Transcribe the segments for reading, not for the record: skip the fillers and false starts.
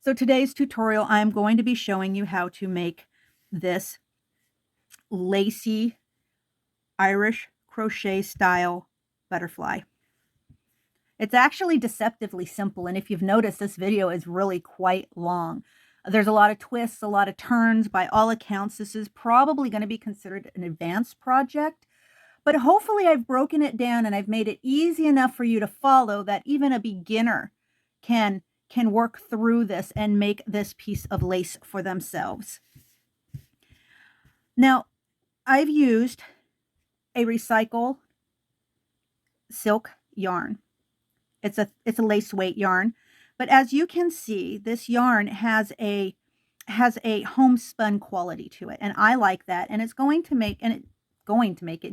So today's tutorial, I'm going to be showing you how to make this lacy Irish crochet style butterfly. It's actually deceptively simple, and if you've noticed, this video is really quite long. There's a lot of twists, a lot of turns. By all accounts, this is probably going to be considered an advanced project, but hopefully I've broken it down and I've made it easy enough for you to follow that even a beginner can work through this and make this piece of lace for themselves. Now, I've used a recycled silk yarn. It's a lace weight yarn, but as you can see, this yarn has a homespun quality to it, and I like that. And it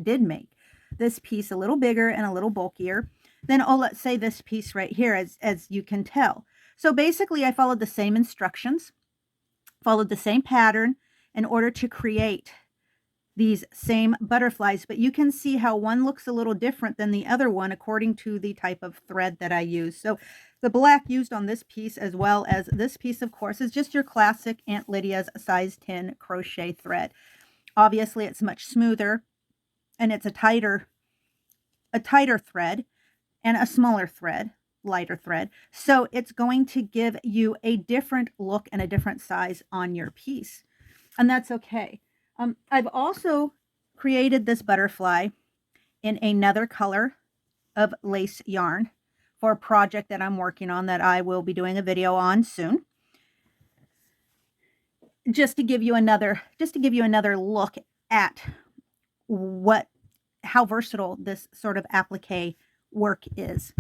did make this piece a little bigger and a little bulkier than, oh, let's say this piece right here, as you can tell. So basically, I followed the same instructions, followed the same pattern in order to create these same butterflies, but you can see how one looks a little different than the other one according to the type of thread that I use. So the black used on this piece, as well as this piece, of course, is just your classic Aunt Lydia's size 10 crochet thread. Obviously, it's much smoother, and it's a tighter thread and a smaller thread, lighter thread. So it's going to give you a different look and a different size on your piece, and that's okay. I've also created this butterfly in another color of lace yarn for a project that I'm working on that I will be doing a video on soon. Just to give you another look at how versatile this sort of applique work is.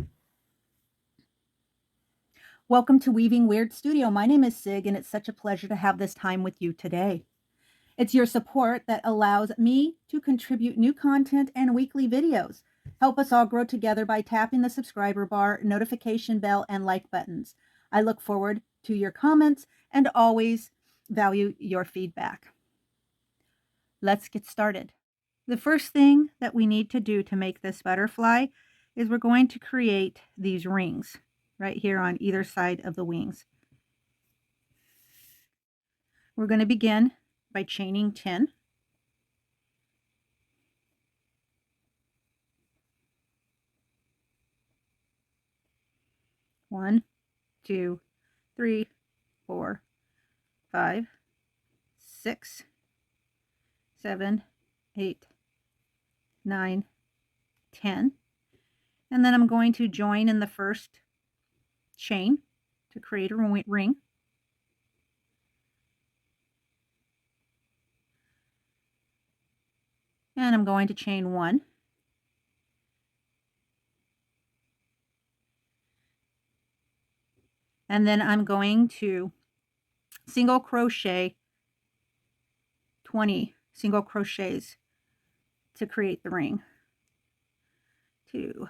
Welcome to Weaving Weird Studio. My name is Sig, and it's such a pleasure to have this time with you today. It's your support that allows me to contribute new content and weekly videos. Help us all grow together by tapping the subscriber bar, notification bell, and like buttons. I look forward to your comments and always value your feedback. Let's get started. The first thing that we need to do to make this butterfly is we're going to create these rings right here on either side of the wings. We're going to begin by chaining 10. One, 2, 3, 4, 5, 6, 7, 8, 9, 10. And then I'm going to join in the first chain to create a ring. And I'm going to chain 1. And then I'm going to single crochet 20 single crochets to create the ring. 2,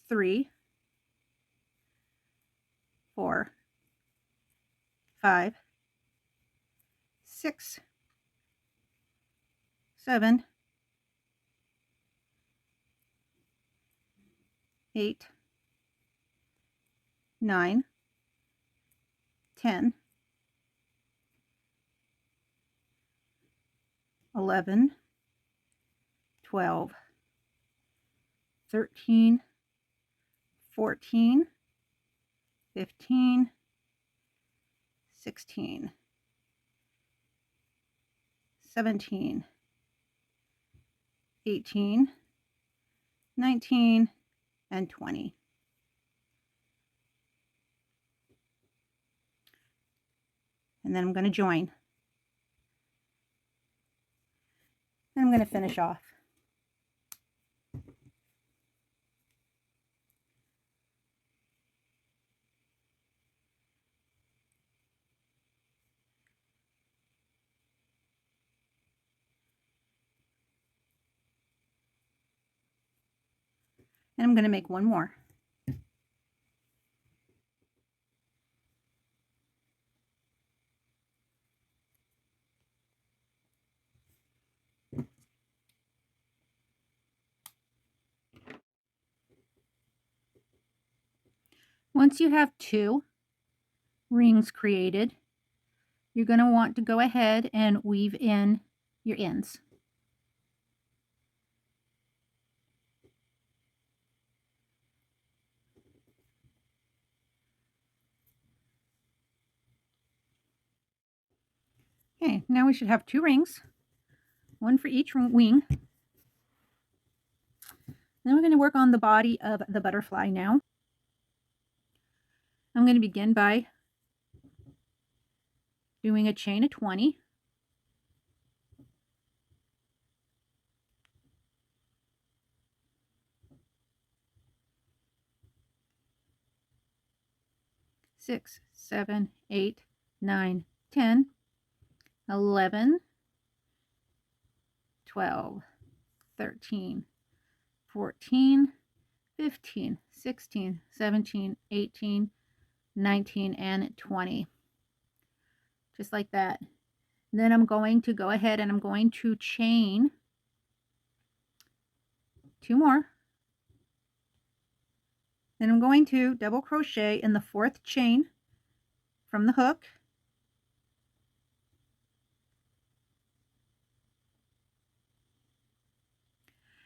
3, 4, 5, 6, 7, 8, 9, 10, 11, 12, 13, 14, 15, 16, 17, 18, 19, and 20. And then I'm going to join. And I'm going to finish off. And I'm going to make one more. Once you have 2, rings created, you're going to want to go ahead and weave in your ends. Okay, now we should have 2 rings, one for each wing. Then we're going to work on the body of the butterfly now. I'm going to begin by doing a chain of 20. Six, 7, 8, 9, 10, 11, 12, 13, 14, 15, 16, 17, 18, 19, and 20. Just like that. Then I'm going to go ahead and I'm going to chain 2 more. Then I'm going to double crochet in the 4th chain from the hook.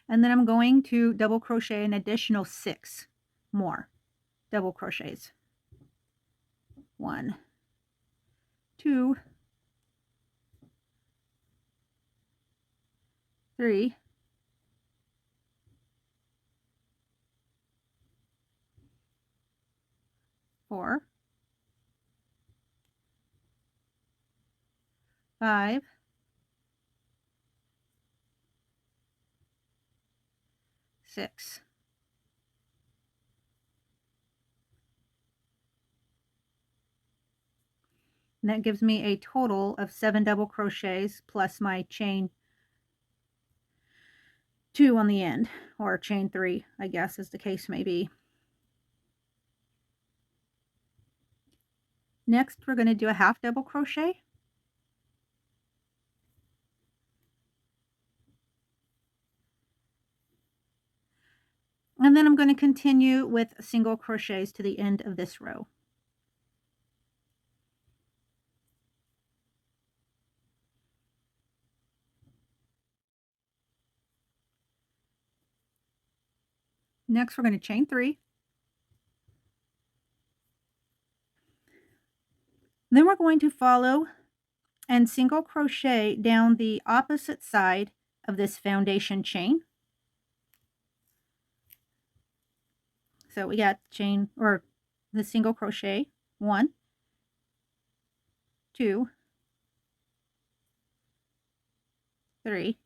And then I'm going to double crochet an additional 6 more double crochets. 1, 2, 3, 4, 5, 6. And that gives me a total of 7 double crochets plus my chain 2 on the end, or chain 3, I guess, as the case may be. Next, we're going to do a half double crochet. And then I'm going to continue with single crochets to the end of this row. Next, we're going to chain 3. Then we're going to follow and single crochet down the opposite side of this foundation chain. So we got chain, or the single crochet, 1, 2, 3,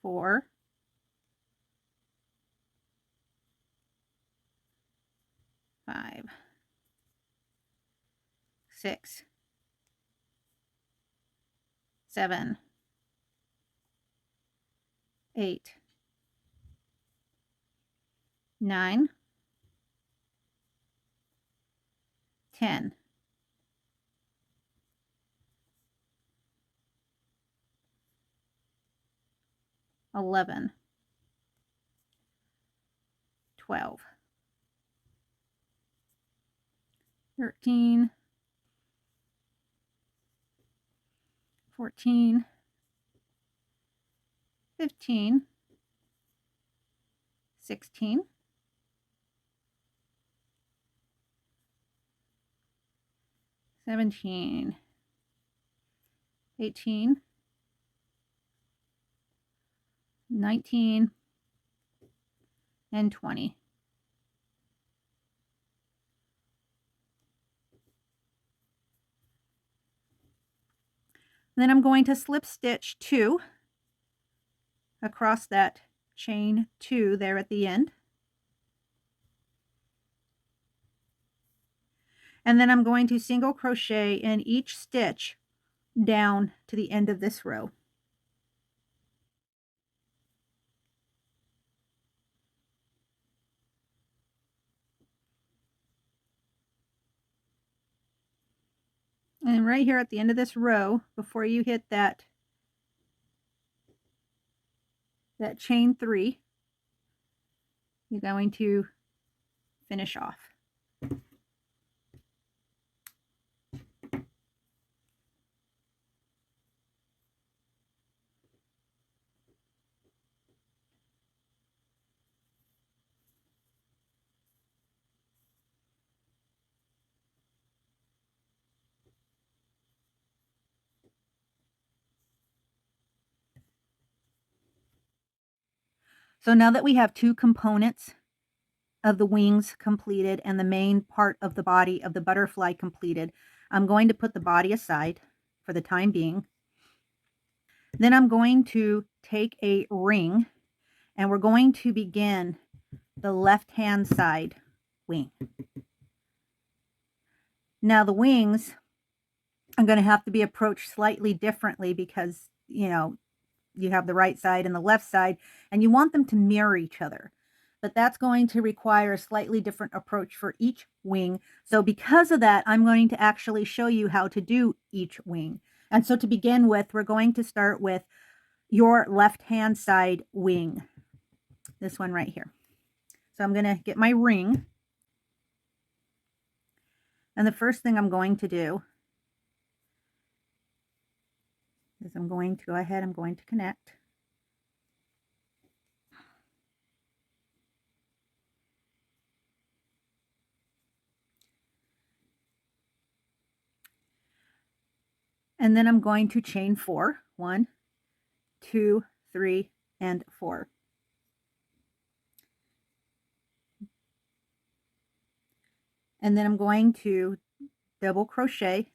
4, 5, 6, 7, 8, 9, 10, 11, 12, 13, 14, 15, 16, 17, 18, 19, and 20. Then I'm going to slip stitch 2 across that chain 2 there at the end. And then I'm going to single crochet in each stitch down to the end of this row. And right here at the end of this row, before you hit that chain 3, you're going to finish off. So now that we have two components of the wings completed and the main part of the body of the butterfly completed, I'm going to put the body aside for the time being. Then I'm going to take a ring and we're going to begin the left-hand side wing. Now the wings are going to have to be approached slightly differently because, you know, you have the right side and the left side, and you want them to mirror each other. But that's going to require a slightly different approach for each wing. So because of that, I'm going to actually show you how to do each wing. And so to begin with, we're going to start with your left-hand side wing. This one right here. So I'm going to get my ring. And the first thing I'm going to do is I'm going to go ahead, I'm going to connect. And then I'm going to chain 4. 1, 2, 3, and 4. And then I'm going to double crochet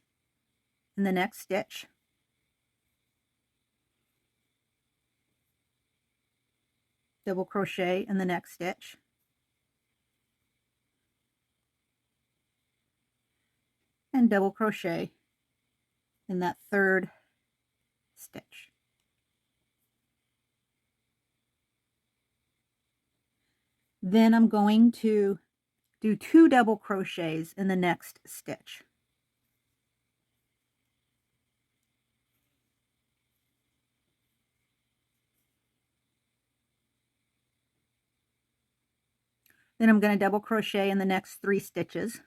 in the next stitch. Double crochet in the next stitch. And double crochet in that third stitch. Then I'm going to do 2 double crochets in the next stitch. Then I'm going to double crochet in the next 3 stitches.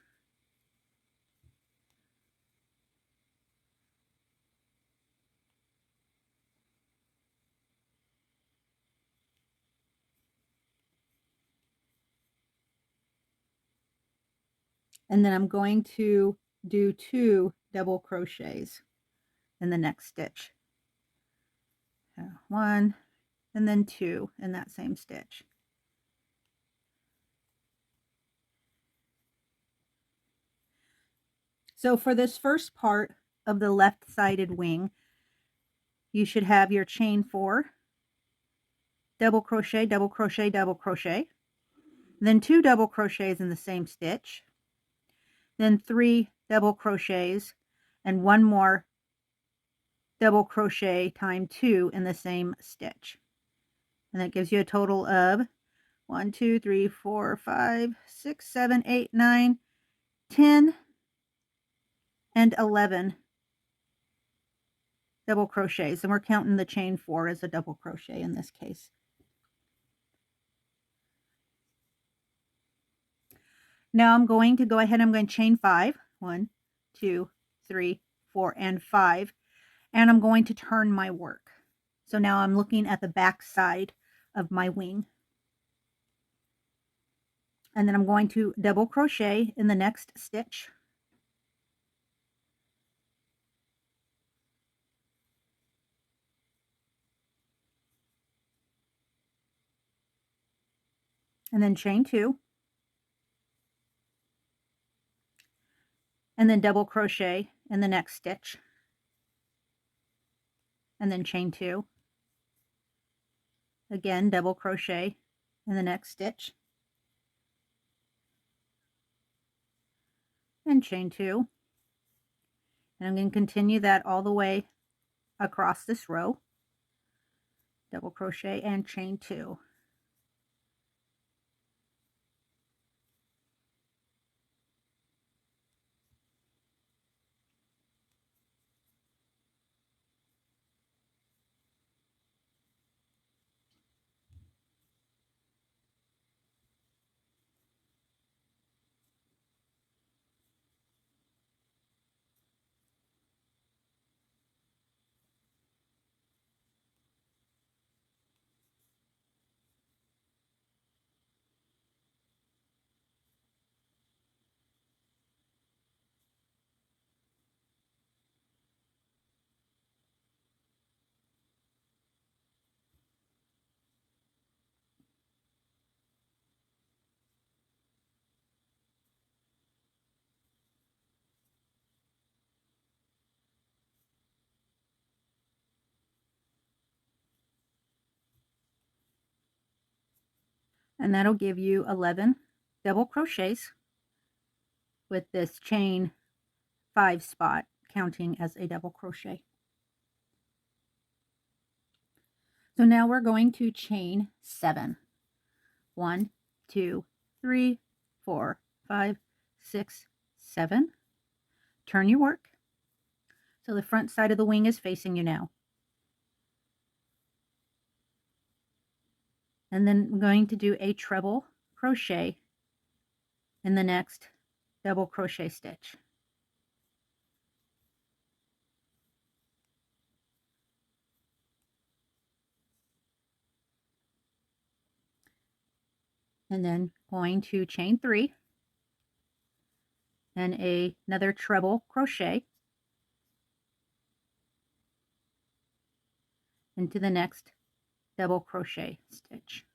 And then I'm going to do 2 double crochets in the next stitch. 1 and then 2 in that same stitch. So for this first part of the left-sided wing, you should have your chain 4, double crochet, double crochet, double crochet, then 2 double crochets in the same stitch, then 3 double crochets, and 1 more double crochet times 2 in the same stitch. And that gives you a total of 1, 2, 3, 4, 5, 6, 7, 8, 9, 10, and 11 double crochets. And we're counting the chain 4 as a double crochet in this case. Now I'm going to go ahead, I'm going to chain 5. 1, 2, 3, 4, and 5. And I'm going to turn my work. So now I'm looking at the back side of my wing. And then I'm going to double crochet in the next stitch. And then chain 2. And then double crochet in the next stitch. And then chain 2. Again, double crochet in the next stitch. And chain 2. And I'm going to continue that all the way across this row. Double crochet and chain 2. And that'll give you 11 double crochets with this chain 5 spot counting as a double crochet. So now we're going to chain 7. 1, 2, 3, 4, 5, 6, 7. Turn your work so the front side of the wing is facing you now. And then I'm going to do a treble crochet in the next double crochet stitch. And then going to chain 3 and another treble crochet into the next double crochet stitch.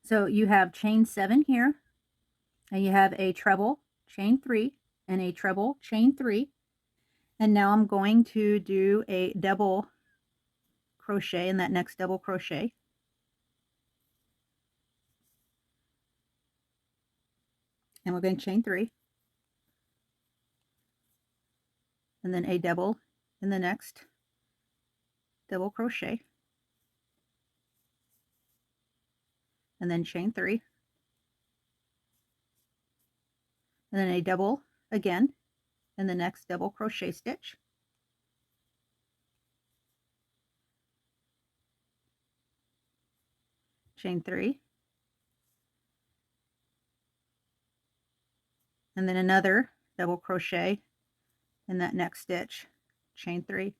So you have chain 7 here, and you have a treble chain 3 and a treble chain 3. And now I'm going to do a double crochet in that next double crochet. And we're going to chain 3 and then a double in the next double crochet, and then chain 3 and then a double again in the next double crochet stitch, chain 3 and then another double crochet in that next stitch, chain 3.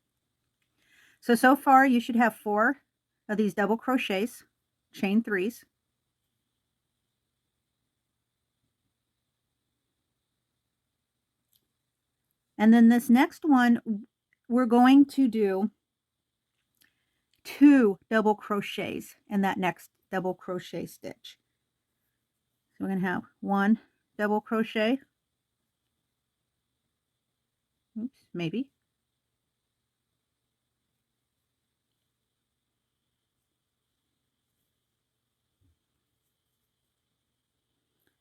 So far you should have 4 of these double crochets, chain 3s. And then this next one, we're going to do 2 double crochets in that next double crochet stitch. So we're going to have 1 double crochet, oops, maybe,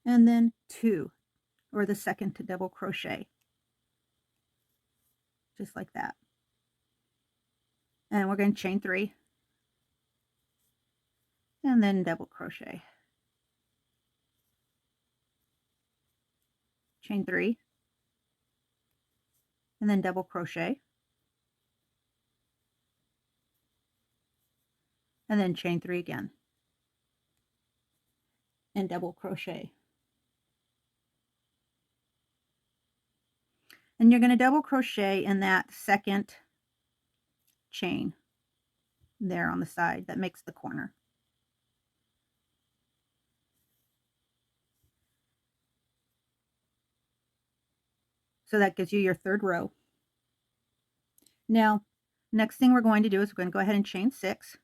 and then 2, or the second double crochet, just like that. And we're going to chain 3 and then double crochet, chain 3 and then double crochet, and then chain 3 again and double crochet. And you're going to double crochet in that second chain there on the side that makes the corner. So that gives you your 3rd row. Now, next thing we're going to do is we're going to go ahead and chain 6,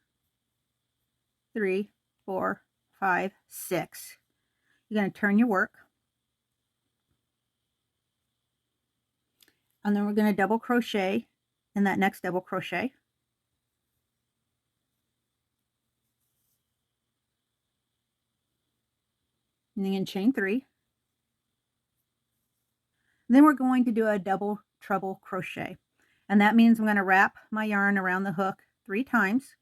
3, 4, 5, 6. You're going to turn your work, and then we're going to double crochet in that next double crochet, and then chain 3. And then we're going to do a double treble crochet, and that means I'm going to wrap my yarn around the hook 3 times.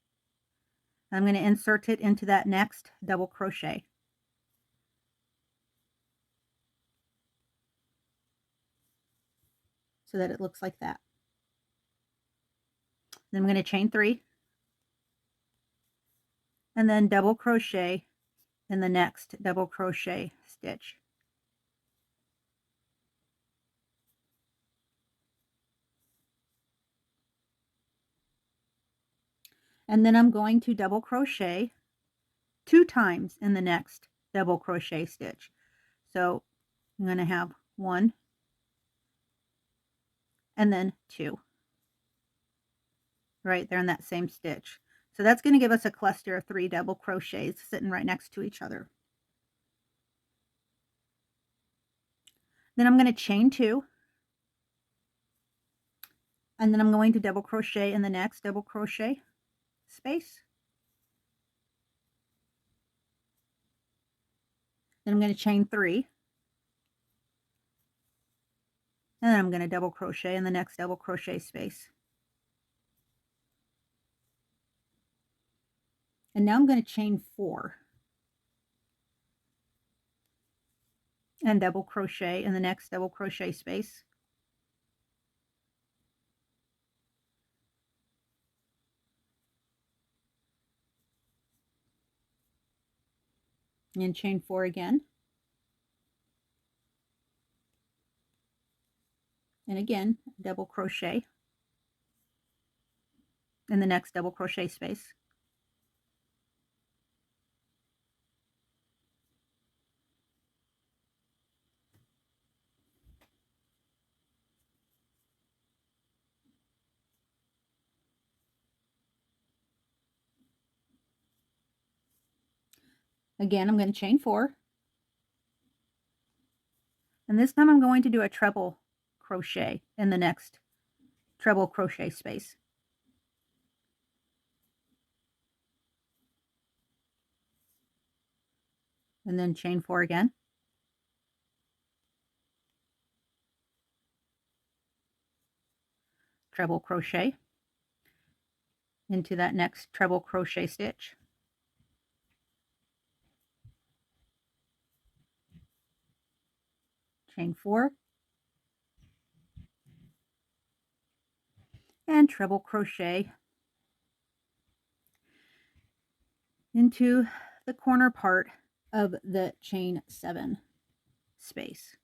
I'm going to insert it into that next double crochet. So that it looks like that. Then I'm going to chain 3 and then double crochet in the next double crochet stitch. And then I'm going to double crochet 2 times in the next double crochet stitch. So I'm going to have 1 and then 2 right there in that same stitch. So that's going to give us a cluster of 3 double crochets sitting right next to each other. Then I'm going to chain 2 And then I'm going to double crochet in the next double crochet space. Then I'm going to chain 3. And then I'm going to double crochet in the next double crochet space. And now I'm going to chain 4. And double crochet in the next double crochet space. And chain 4 again. And again, double crochet in the next double crochet space. Again, I'm going to chain 4. And this time I'm going to do a treble crochet in the next treble crochet space. And then chain 4 again. Treble crochet into that next treble crochet stitch. Chain 4. And treble crochet into the corner part of the chain 7 space.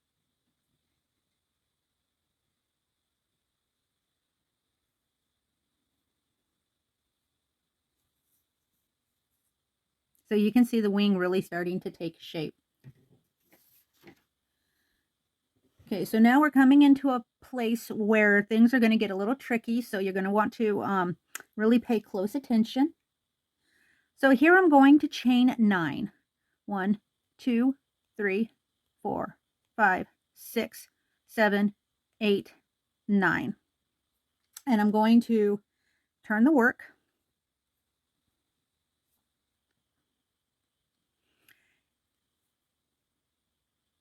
So you can see the wing really starting to take shape. Okay, so now we're coming into a place where things are going to get a little tricky, so you're going to want to really pay close attention. So here I'm going to chain 9. 1, 2, 3, 4, 5, 6, 7, 8, 9. And I'm going to turn the work.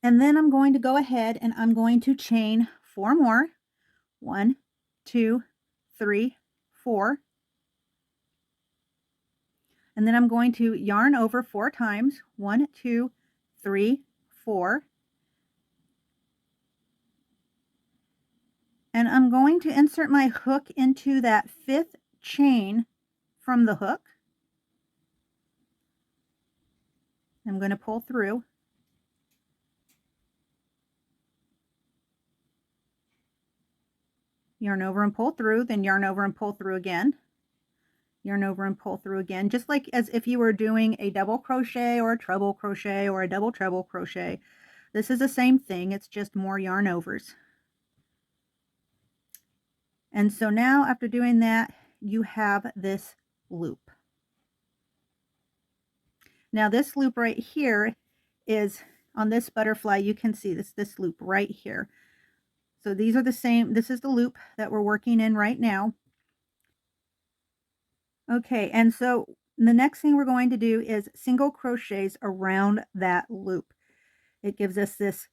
And then I'm going to go ahead and I'm going to chain 4 more. 1, 2, 3, 4. And then I'm going to yarn over 4 times. 1, 2, 3, 4. And I'm going to insert my hook into that 5th chain from the hook. I'm going to pull through. Yarn over and pull through, then yarn over and pull through again. Yarn over and pull through again, just like as if you were doing a double crochet or a treble crochet or a double treble crochet. This is the same thing, it's just more yarn overs. And so now after doing that, you have this loop. Now this loop right here is on this butterfly, you can see this loop right here. So these are the same, this is the loop that we're working in right now. Okay, and so the next thing we're going to do is single crochets around that loop. It gives us this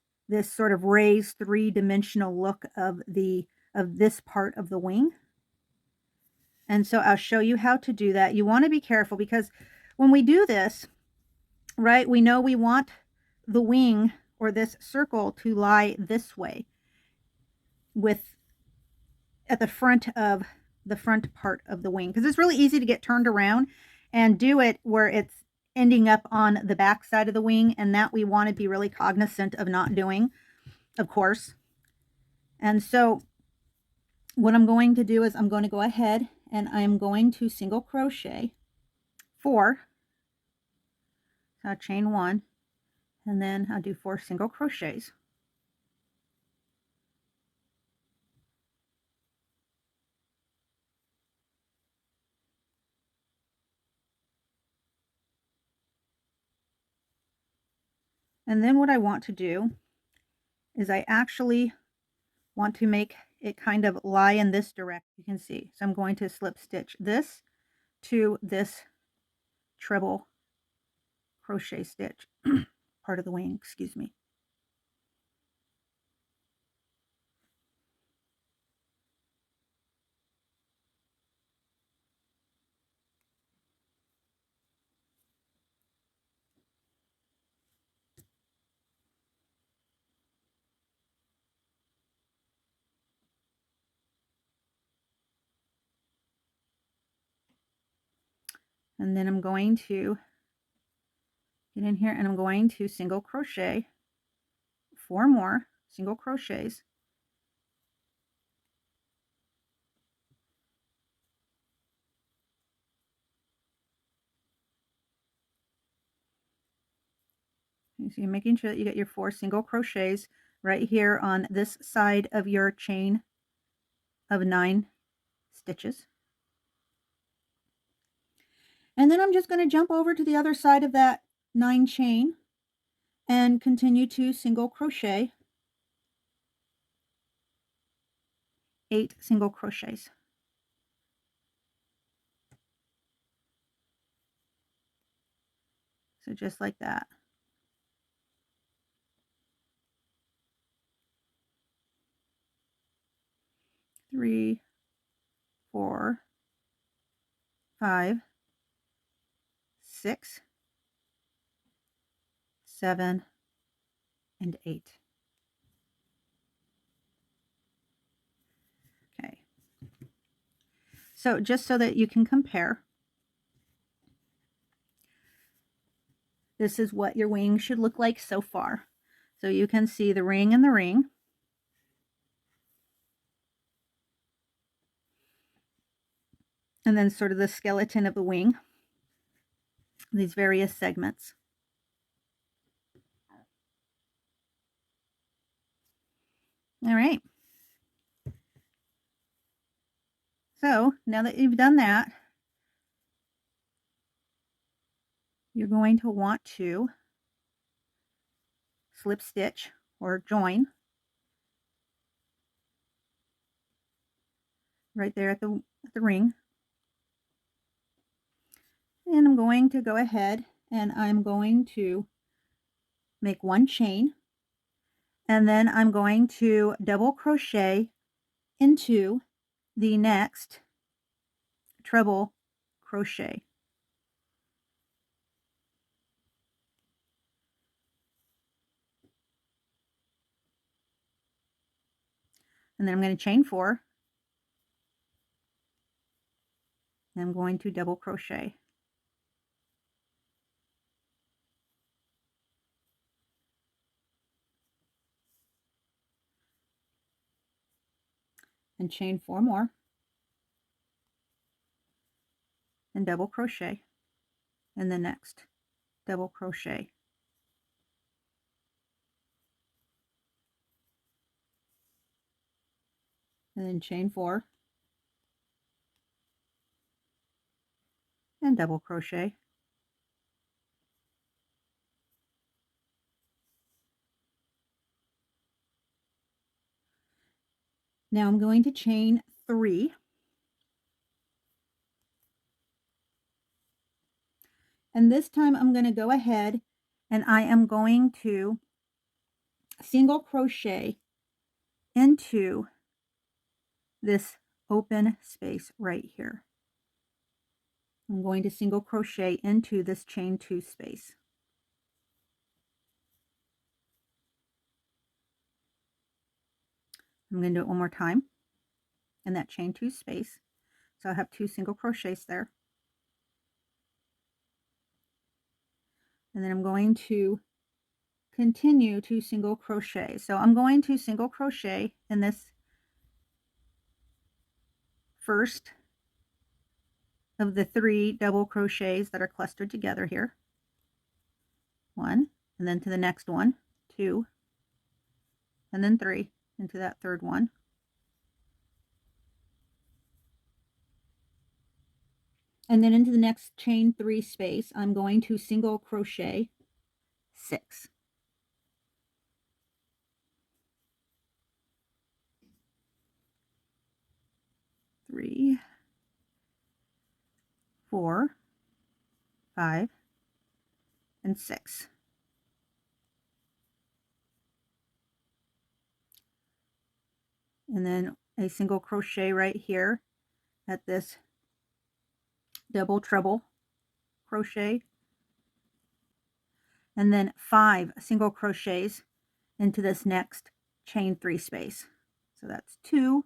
sort of raised 3-dimensional look of this part of the wing. And so I'll show you how to do that. You want to be careful because when we do this, right, we know we want the wing or this circle to lie this way at the front of the front part of the wing, because it's really easy to get turned around and do it where it's ending up on the back side of the wing, and that we want to be really cognizant of not doing, of course. And so what I'm going to do is I'm going to go ahead and I'm going to single crochet 4. So I'll chain 1 and then I'll do 4 single crochets. And then what I want to do is I actually want to make it kind of lie in this direction, you can see. So I'm going to slip stitch this to this treble crochet stitch, part of the wing, excuse me. And then I'm going to get in here and I'm going to single crochet 4 more single crochets. So you're making sure that you get your 4 single crochets right here on this side of your chain of 9 stitches. And then I'm just going to jump over to the other side of that 9 chain and continue to single crochet 8 single crochets. So just like that. Three, 4, 5, 6, 7, and 8. Okay. So just so that you can compare, this is what your wing should look like so far. So you can see the ring and the ring. And then sort of the skeleton of the wing, these various segments. All right. So now that you've done that, you're going to want to slip stitch or join right there at the ring. And I'm going to go ahead and I'm going to make 1 chain, and then I'm going to double crochet into the next treble crochet. And then I'm going to chain 4. And I'm going to double crochet. And chain 4 more. And double crochet in the next double crochet. And then chain 4. And double crochet. Now I'm going to chain 3. And this time I'm going to go ahead and I am going to single crochet into this open space right here. I'm going to single crochet into this chain 2 space. I'm going to do it one more time in that chain 2 space. So I have 2 single crochets there. And then I'm going to continue to single crochet. So I'm going to single crochet in this first of the 3 double crochets that are clustered together here. 1, and then to the next one, 2, and then 3 into that third one. And then into the next chain 3 space, I'm going to single crochet 6. 3, 4, 5, and 6. And then a single crochet right here at this double treble crochet, and then 5 single crochets into this next chain 3 space. So that's 2,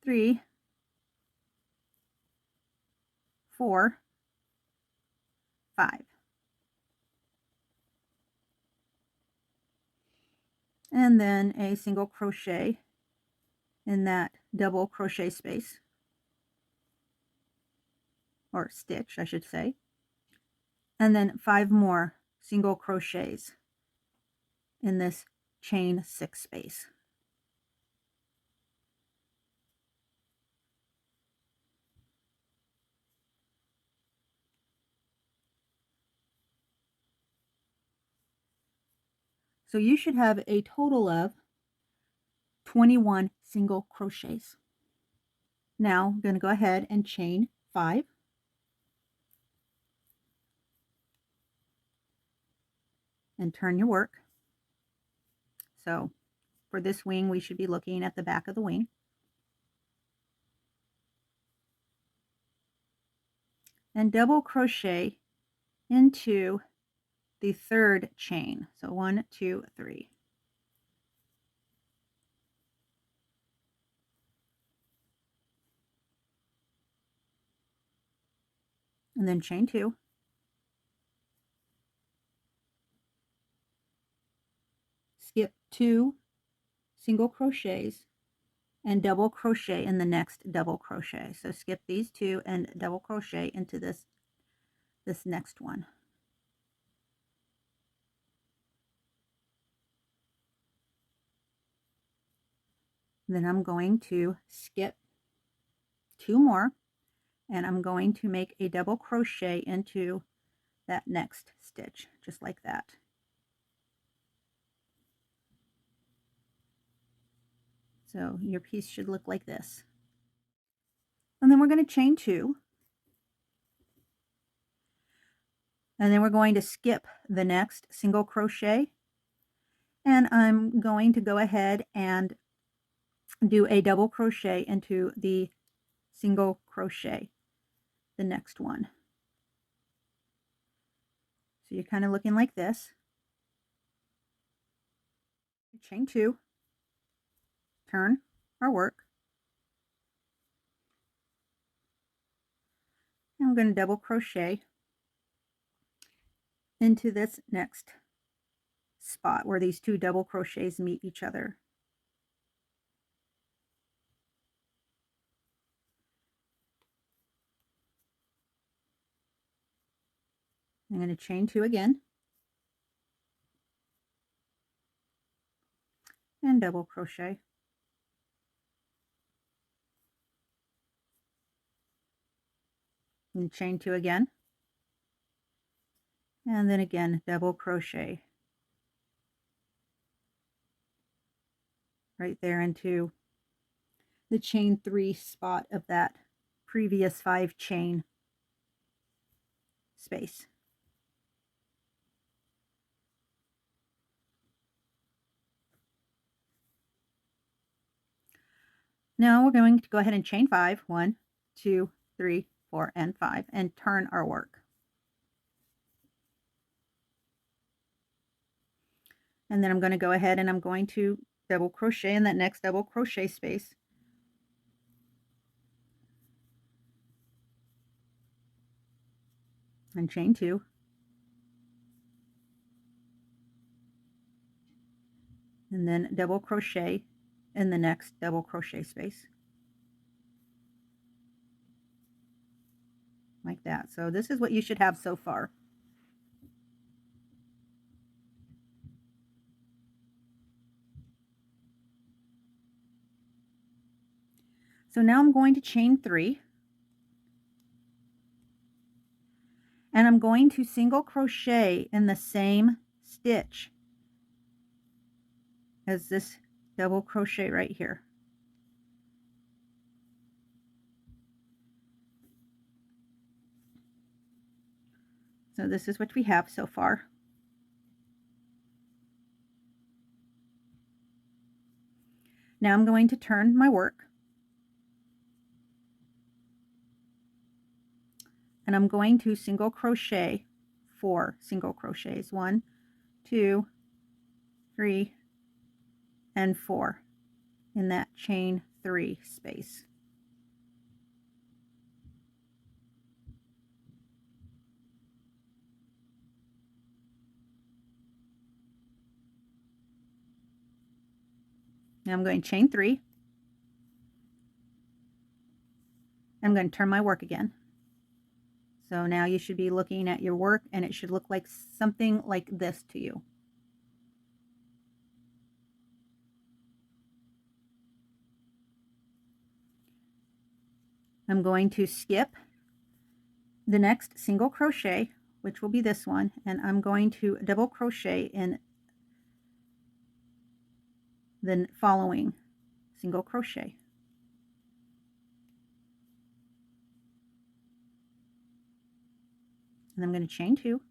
3, 4, 5. And then a single crochet in that double crochet space, or stitch I should say, and then 5 more single crochets in this chain 6 space. So you should have a total of 21 single crochets. Now I'm going to go ahead and chain 5. And turn your work. So for this wing, we should be looking at the back of the wing. And double crochet into the 3rd chain. So 1, 2, 3. And then chain 2. Skip 2 single crochets and double crochet in the next double crochet. So skip these 2 and double crochet into this next one. Then I'm going to skip 2 more, and I'm going to make a double crochet into that next stitch, just like that. So your piece should look like this. And then we're going to chain 2. And then we're going to skip the next single crochet. And I'm going to go ahead and do a double crochet into the single crochet, the next one. So you're kind of looking like this. Chain 2, turn our work. And I'm going to double crochet into this next spot where these 2 double crochets meet each other. I'm going to chain 2 again and double crochet. And chain 2 again, and then again double crochet right there into the chain 3 spot of that previous 5 chain space. Now we're going to go ahead and chain 5, 1, 2, 3, 4, and 5, and turn our work. And then I'm going to go ahead and I'm going to double crochet in that next double crochet space. And chain 2. And then double crochet in the next double crochet space. Like that. So this is what you should have so far. So now I'm going to chain 3. And I'm going to single crochet in the same stitch as this double crochet right here. So this is what we have so far. Now I'm going to turn my work, and I'm going to single crochet 4 single crochets. 1, 2, 3, and 4 in that chain 3 space. Now I'm going to chain 3. I'm going to turn my work again. So now you should be looking at your work, and it should look like something like this to you. I'm going to skip the next single crochet, which will be this one, and I'm going to double crochet in the following single crochet. And I'm going to chain 2.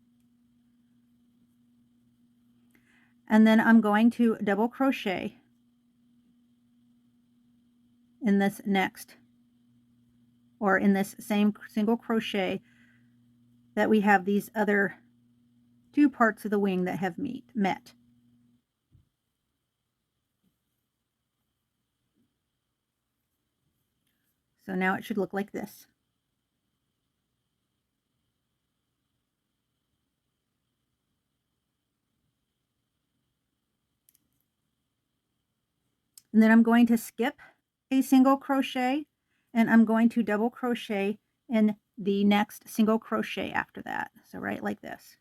And then I'm going to double crochet in this next, or in this same single crochet that we have these other 2 parts of the wing that have met. So now it should look like this. And then I'm going to skip a single crochet, and I'm going to double crochet in the next single crochet after that. So right like this.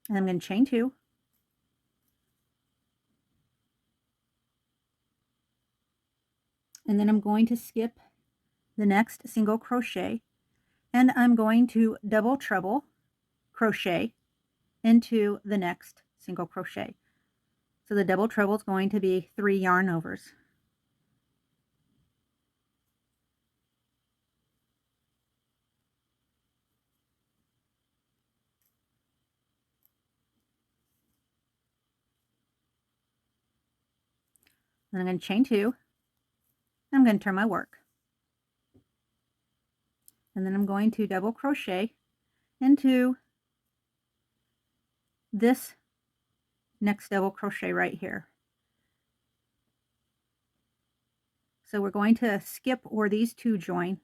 And I'm going to chain 2. And then I'm going to skip the next single crochet, and I'm going to double treble crochet into the next single crochet. So the double treble is going to be 3 yarn overs. Then I'm going to chain 2. I'm going to turn my work. And then I'm going to double crochet into this next double crochet right here. So we're going to skip where these 2 join,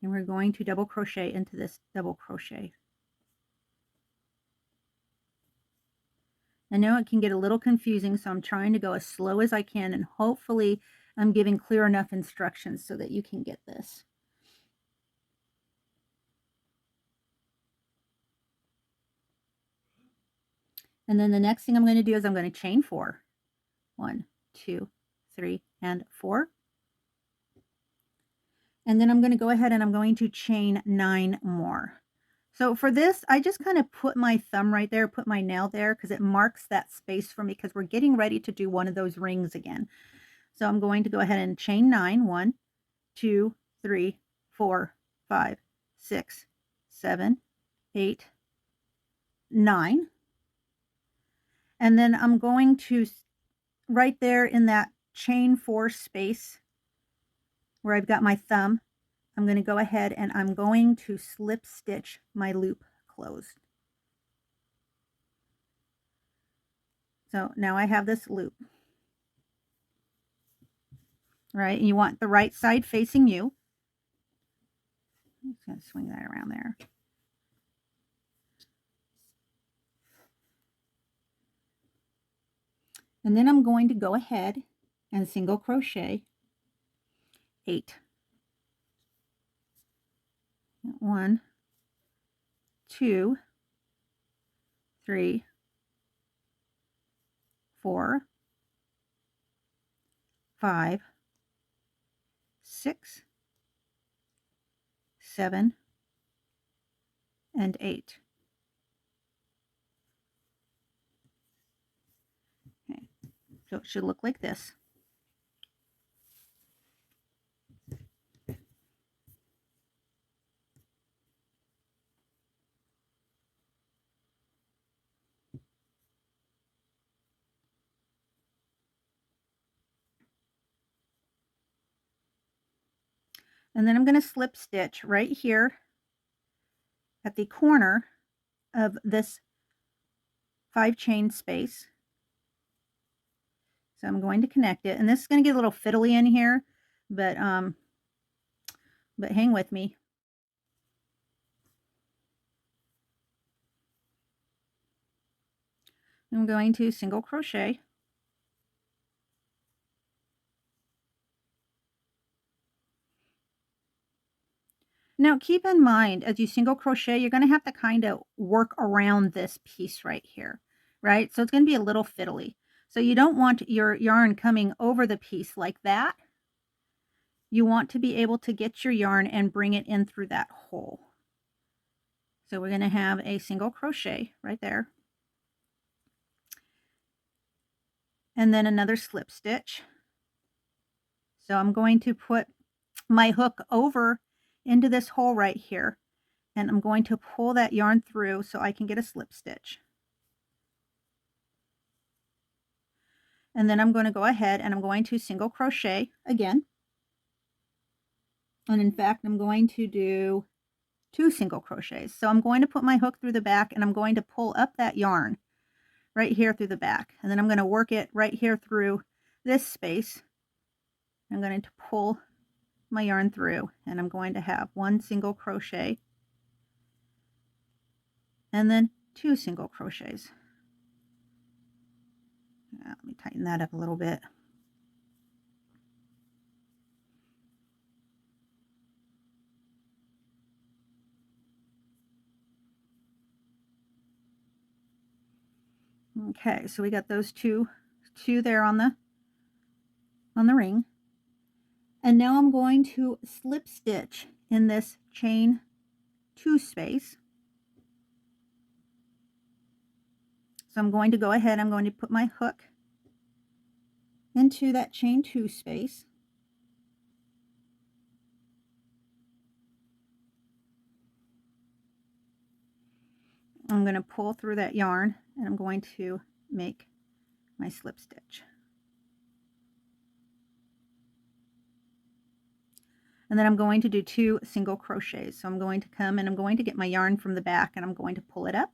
and we're going to double crochet into this double crochet. I know it can get a little confusing, so I'm trying to go as slow as I can, and hopefully I'm giving clear enough instructions so that you can get this. And then the next thing I'm going to do is I'm going to chain 4. 1, 2, 3, and 4. And then I'm going to go ahead and I'm going to chain 9 more. So for this, I just kind of put my thumb right there, put my nail there, because it marks that space for me, because we're getting ready to do one of those rings again. So I'm going to go ahead and chain 9. 1, 2, 3, 4, 5, 6, 7, 8, 9. And then I'm going to, right there in that chain 4 space where I've got my thumb, I'm going to go ahead and I'm going to slip stitch my loop closed. So now I have this loop. Right, and you want the right side facing you. I'm just going to swing that around there. And then I'm going to go ahead and single crochet 8. 1, 2, 3, 4, 5, 6, 7, and 8. Okay, so it should look like this. And then I'm going to slip stitch right here at the corner of this 5 chain space. So I'm going to connect it, and this is going to get a little fiddly in here, but hang with me. I'm going to single crochet. Now keep in mind, as you single crochet, you're going to have to kind of work around this piece right here, right? So it's going to be a little fiddly. So you don't want your yarn coming over the piece like that. You want to be able to get your yarn and bring it in through that hole. So we're going to have a single crochet right there. And then another slip stitch. So I'm going to put my hook over into this hole right here, and I'm going to pull that yarn through so I can get a slip stitch. And then I'm going to go ahead and I'm going to single crochet again. And in fact, I'm going to do 2 single crochets. So I'm going to put my hook through the back and I'm going to pull up that yarn right here through the back. And then I'm going to work it right here through this space. I'm going to pull my yarn through, and I'm going to have 1 single crochet and then 2 single crochets. Let me tighten that up a little bit. Okay, so we got those two there on the ring. And now I'm going to slip stitch in this chain 2 space. So I'm going to go ahead, I'm going to put my hook into that chain 2 space. I'm going to pull through that yarn and I'm going to make my slip stitch. And then I'm going to do 2 single crochets. So I'm going to come and I'm going to get my yarn from the back and I'm going to pull it up.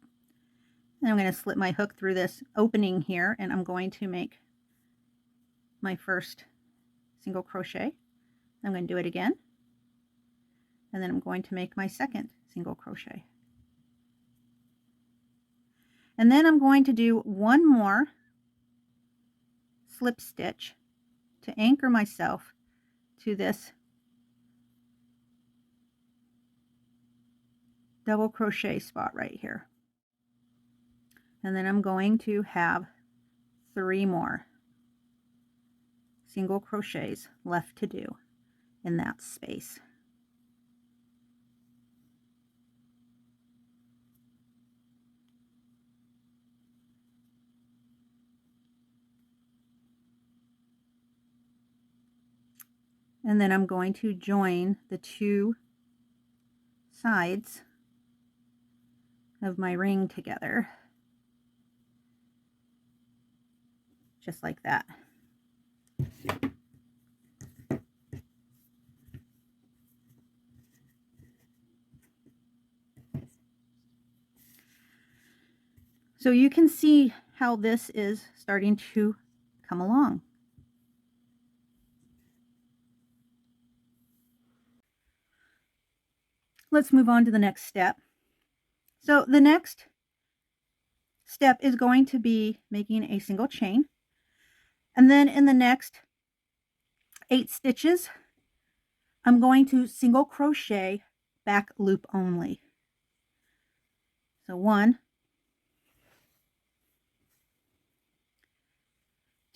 And I'm going to slip my hook through this opening here and I'm going to make my first single crochet. I'm going to do it again. And then I'm going to make my second single crochet. And then I'm going to do 1 more slip stitch to anchor myself to this double crochet spot right here. And then I'm going to have 3 more single crochets left to do in that space. And then I'm going to join the 2 sides of my ring together, just like that. So you can see how this is starting to come along. Let's move on to the next step. So the next step is going to be making a single chain. And then in the next 8 stitches, I'm going to single crochet back loop only. So 1,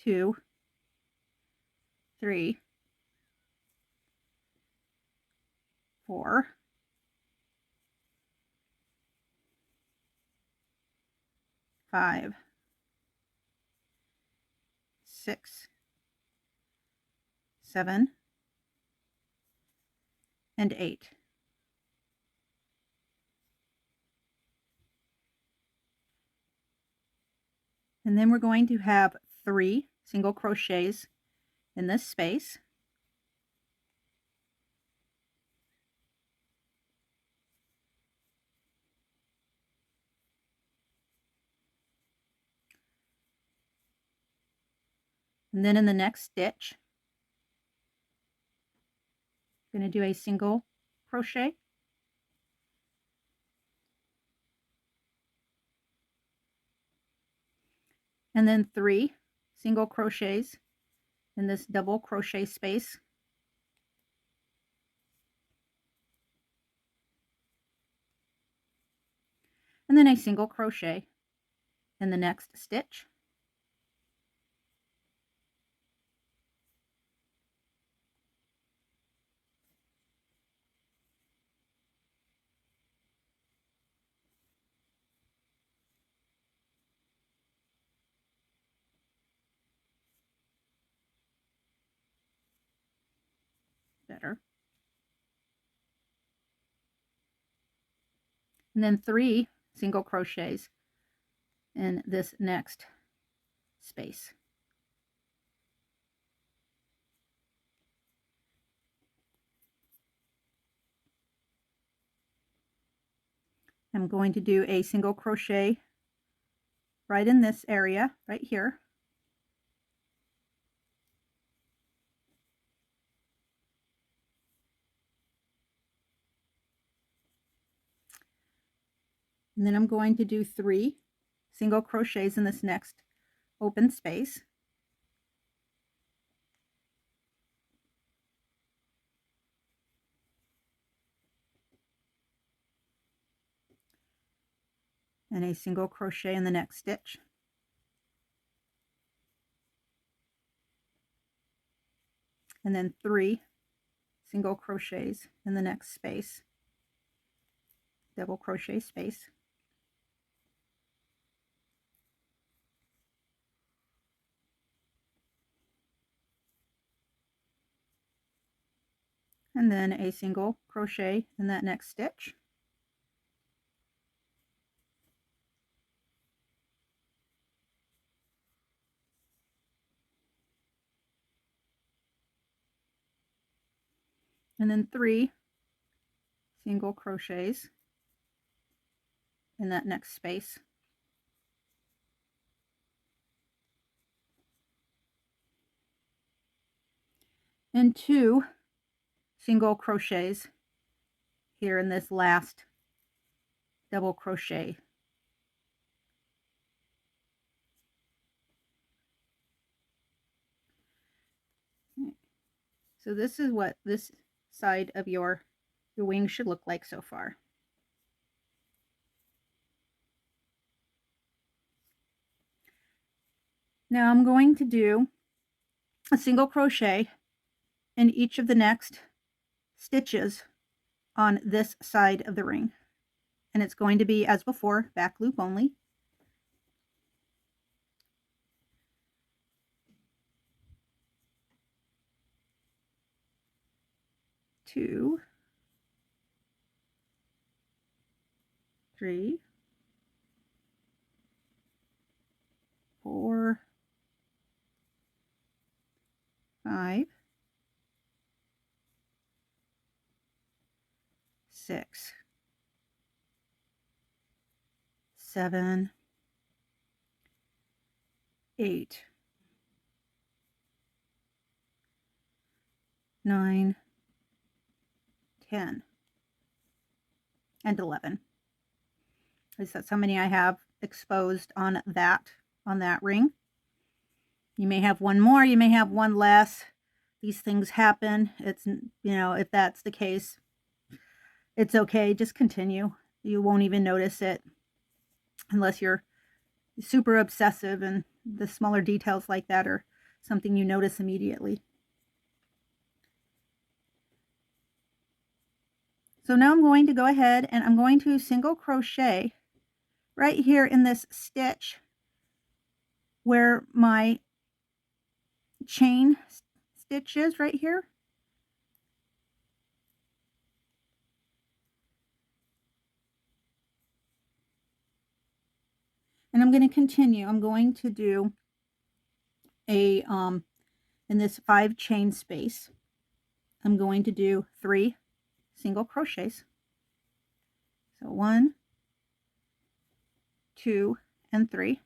2, 3, 4, 5, 6, 7, and 8. And then we're going to have 3 single crochets in this space. And then in the next stitch, I'm going to do a single crochet, and then 3 single crochets in this double crochet space. And then a single crochet in the next stitch. Better. And then 3 single crochets in this next space. I'm going to do a single crochet right in this area right here. And then I'm going to do 3 single crochets in this next open space. And a single crochet in the next stitch. And then 3 single crochets in the next space, double crochet space. And then a single crochet in that next stitch. And then 3 single crochets in that next space. And 2 single crochets here in this last double crochet. So this is what this side of your wing should look like so far. Now I'm going to do a single crochet in each of the next stitches on this side of the ring. And it's going to be, as before, back loop only. Two, 3, 4, 5, 6, 7, 8, 9, 10, and 11. At least that's how many I have exposed on that ring. You may have one more, you may have one less. These things happen. It's, you know, if that's the case, it's okay. Just continue. You won't even notice it unless you're super obsessive, and the smaller details like that are something you notice immediately. So now I'm going to go ahead and I'm going to single crochet right here in this stitch where my chain stitch is right here. And I'm going to continue. I'm going to do a in this 5 chain space, I'm going to do 3 single crochets. So 1, 2, and 3.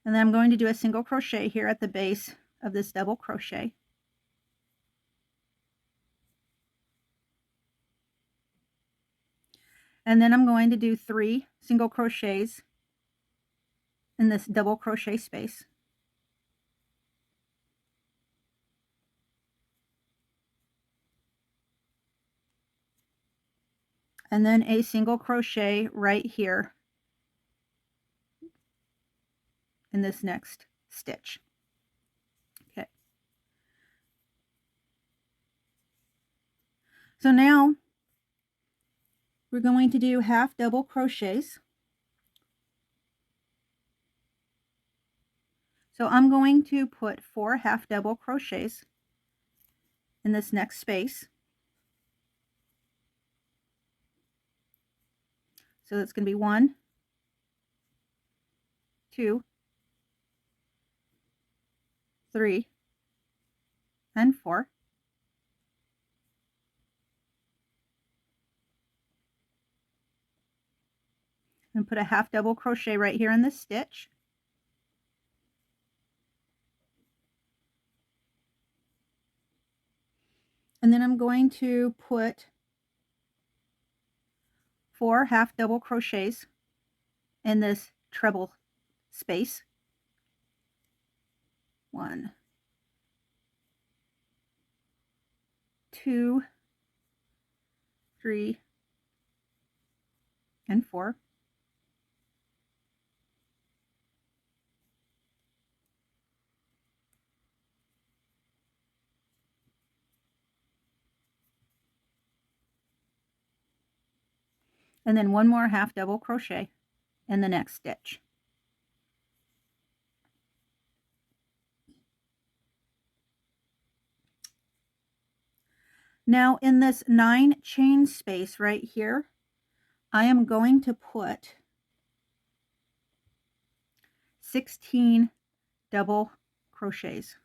And then I'm going to do a single crochet here at the base of this double crochet. And then I'm going to do 3 single crochets in this double crochet space. And then a single crochet right here in this next stitch. Okay. So now we're going to do half double crochets. So I'm going to put 4 half double crochets in this next space. So that's going to be 1, 2, 3, and 4. And put a half double crochet right here in this stitch. And then I'm going to put 4 half double crochets in this treble space. 1, 2, 3, and 4. And then 1 more half double crochet in the next stitch. Now in this 9 chain space right here, I am going to put 16 double crochets.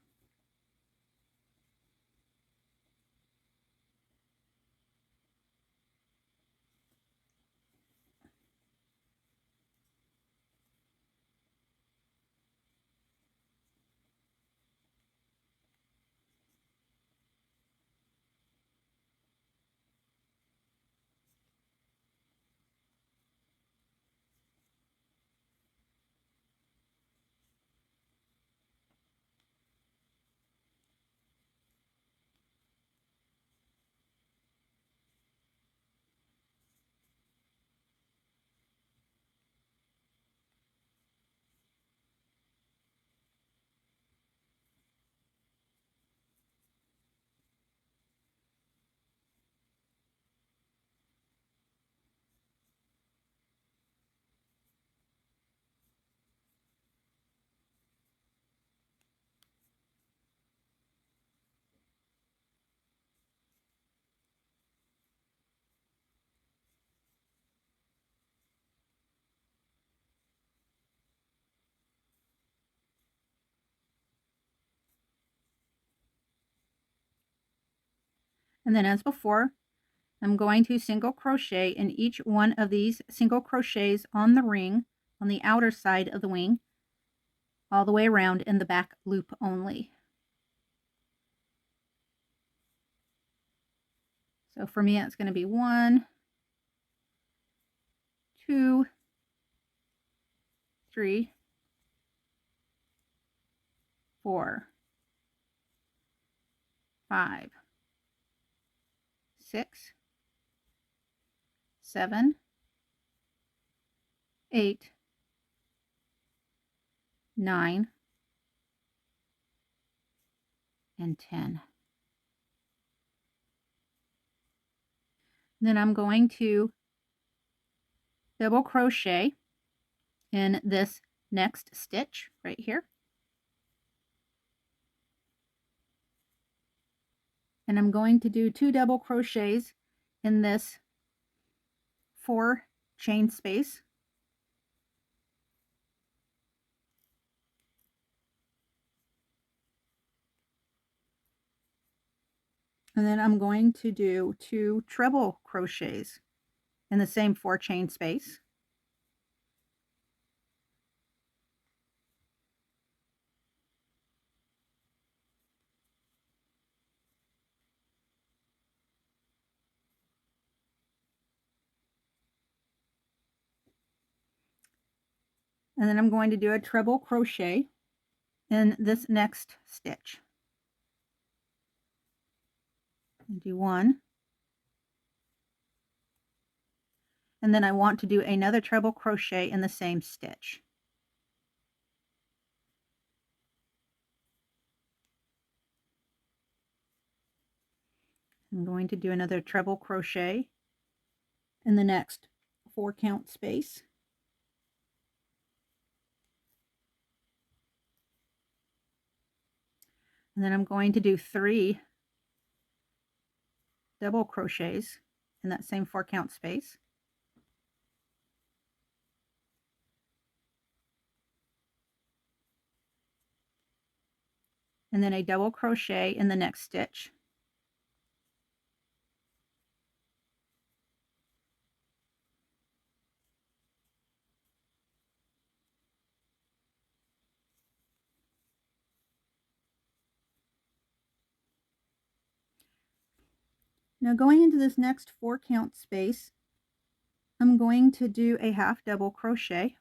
And then as before, I'm going to single crochet in each one of these single crochets on the ring on the outer side of the wing all the way around in the back loop only. So for me, it's going to be 1, 2, 3, 4, 5, 6, 7, 8, 9, and 10. Then I'm going to double crochet in this next stitch right here. And I'm going to do 2 double crochets in this 4 chain space. And then I'm going to do 2 treble crochets in the same 4 chain space. And then I'm going to do a treble crochet in this next stitch. And do one. And then I want to do another treble crochet in the same stitch. I'm going to do another treble crochet in the next 4 count space. And then I'm going to do 3 double crochets in that same 4 count space. And then a double crochet in the next stitch. Now going into this next 4 count space, I'm going to do a half double crochet.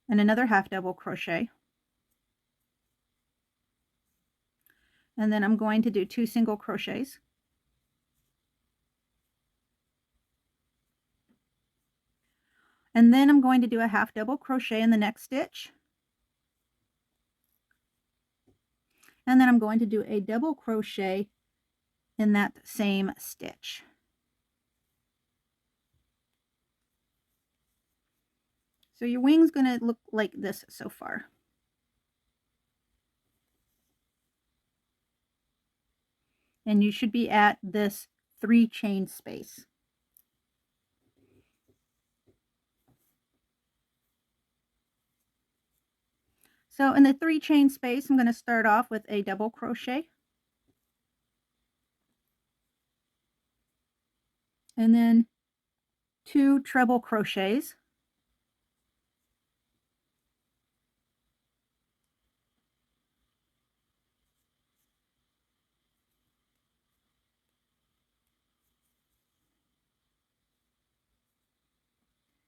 And another half double crochet. And then I'm going to do 2 single crochets. And then I'm going to do a half double crochet in the next stitch. And then I'm going to do a double crochet in that same stitch. So your wing's going to look like this so far. And you should be at this 3 chain space. So in the 3 chain space, I'm going to start off with a double crochet. And then 2 treble crochets.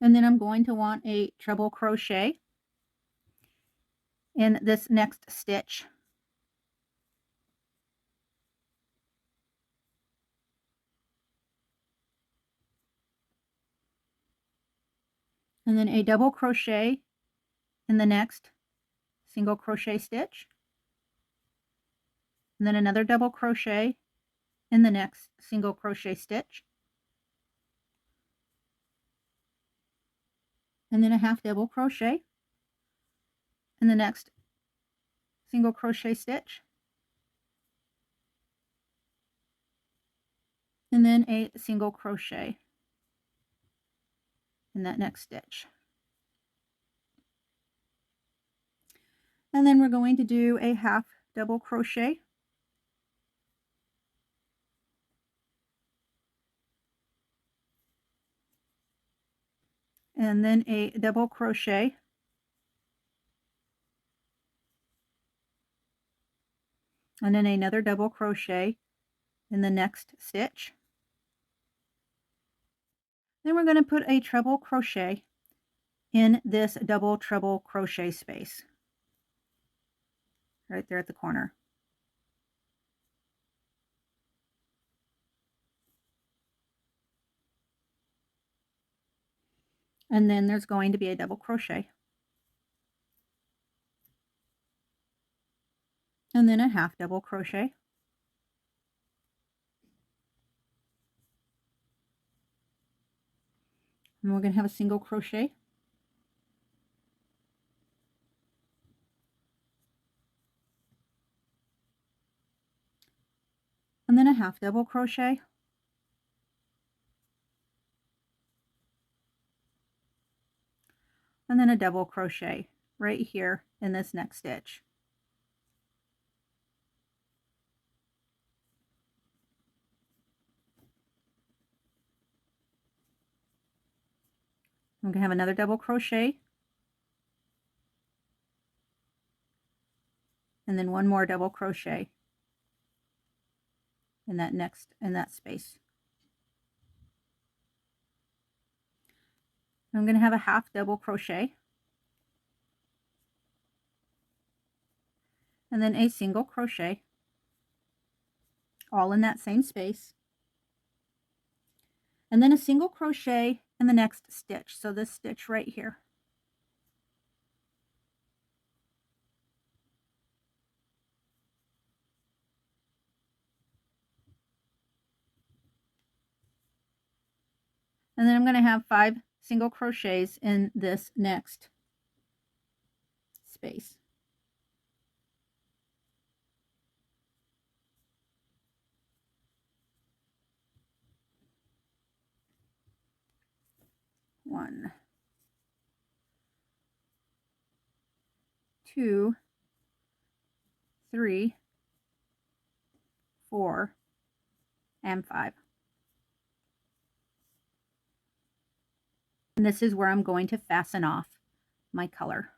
And then I'm going to want a treble crochet in this next stitch. And then a double crochet in the next single crochet stitch. And then another double crochet in the next single crochet stitch. And then a half double crochet in the next single crochet stitch. And then a single crochet in that next stitch. And then we're going to do a half double crochet. And then a double crochet. And then another double crochet in the next stitch. Then we're going to put a treble crochet in this double treble crochet space right there at the corner. And then there's going to be a double crochet. And then a half double crochet. And we're going to have a single crochet. And then a half double crochet. And then a double crochet right here in this next stitch. I'm going to have another double crochet. And then one more double crochet in that space. I'm going to have a half double crochet and then a single crochet, all in that same space, and then a single crochet in the next stitch. So this stitch right here. And then I'm going to have 5 single crochets in this next space. One, 2, 3, 4, and 5. And this is where I'm going to fasten off my color.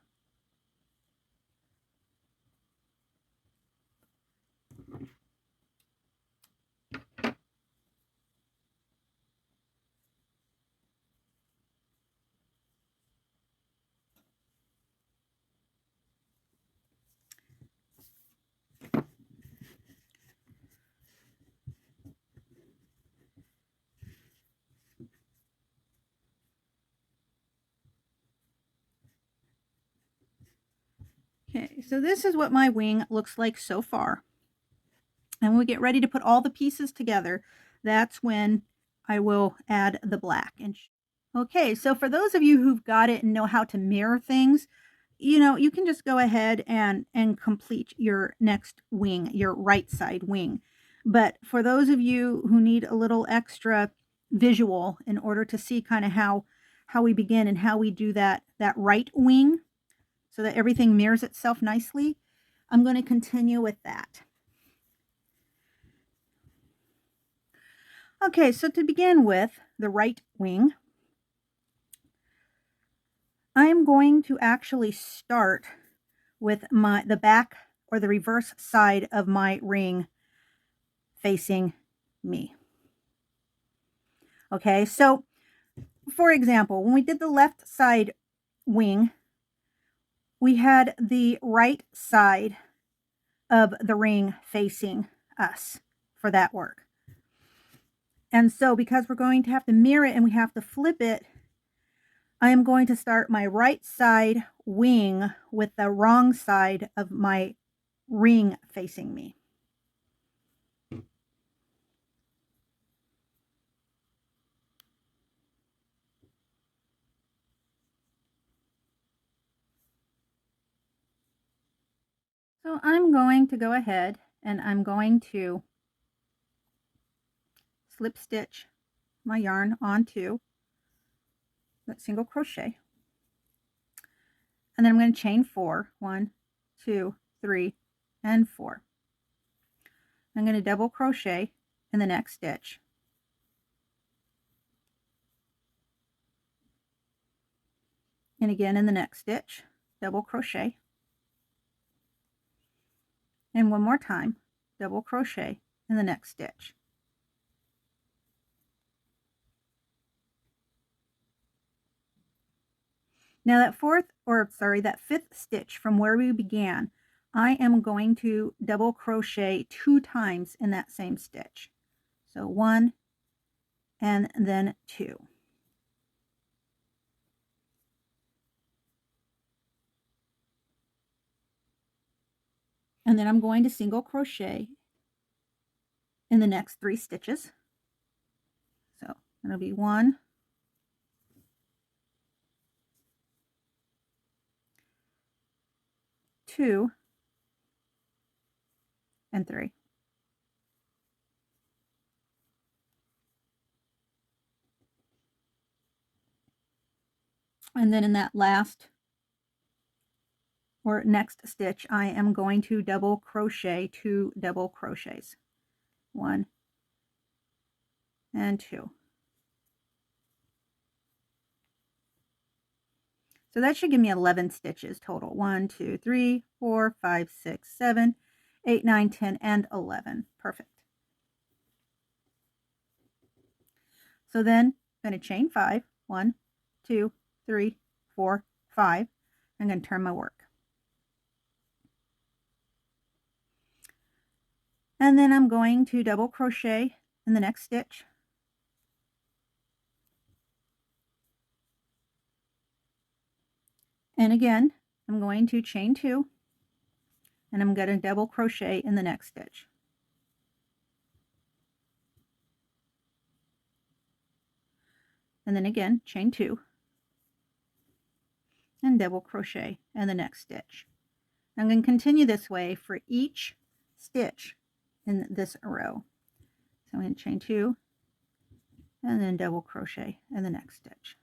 Okay, so this is what my wing looks like so far. And when we get ready to put all the pieces together, that's when I will add the black. And okay, so for those of you who've got it and know how to mirror things, you know, you can just go ahead and complete your next wing, your right side wing. But for those of you who need a little extra visual in order to see kind of how we begin and how we do that right wing, so that everything mirrors itself nicely, I'm going to continue with that. Okay, so to begin with the right wing, I am going to actually start with the back or the reverse side of my ring facing me. Okay, so for example, when we did the left side wing, we had the right side of the ring facing us for that work. And so because we're going to have to mirror it and we have to flip it, I am going to start my right side wing with the wrong side of my ring facing me. So I'm going to go ahead and I'm going to slip stitch my yarn onto that single crochet. And then I'm going to chain 4. 1, 2, 3, and 4. I'm going to double crochet in the next stitch. And again in the next stitch, double crochet. And one more time, double crochet in the next stitch. Now that fifth stitch from where we began, I am going to double crochet 2 times in that same stitch. So 1 and then 2. And then I'm going to single crochet in the next 3 stitches. So it'll be 1, 2, and 3. And then in that last or next stitch, I am going to double crochet 2 double crochets. 1 and 2. So that should give me 11 stitches total. 1, 2, 3, 4, 5, 6, 7, 8, 9, 10, and 11. Perfect. So then I'm going to chain 5. 1, 2, 3, 4, 5. I'm going to turn my work. And then I'm going to double crochet in the next stitch. And again, I'm going to chain 2, and I'm going to double crochet in the next stitch. And then again, chain 2, and double crochet in the next stitch. I'm going to continue this way for each stitch in this row. So I'm going to chain 2, and then double crochet in the next stitch.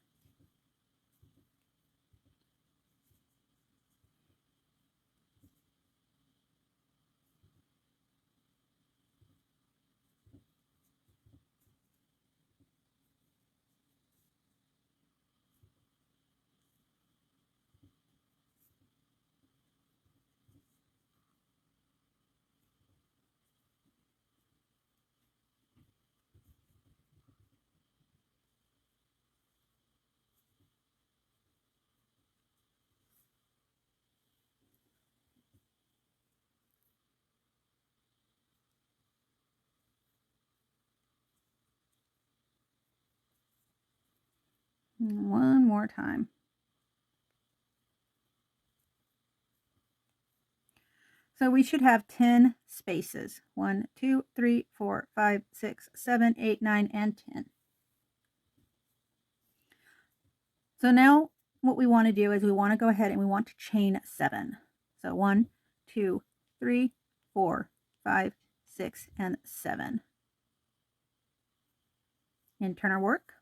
And one more time. So we should have 10 spaces. 1, 2, 3, 4, 5, 6, 7, 8, 9, and 10. So now what we want to do is we want to go ahead and we want to chain 7. So 1, 2, 3, 4, 5, 6, and 7. And turn our work.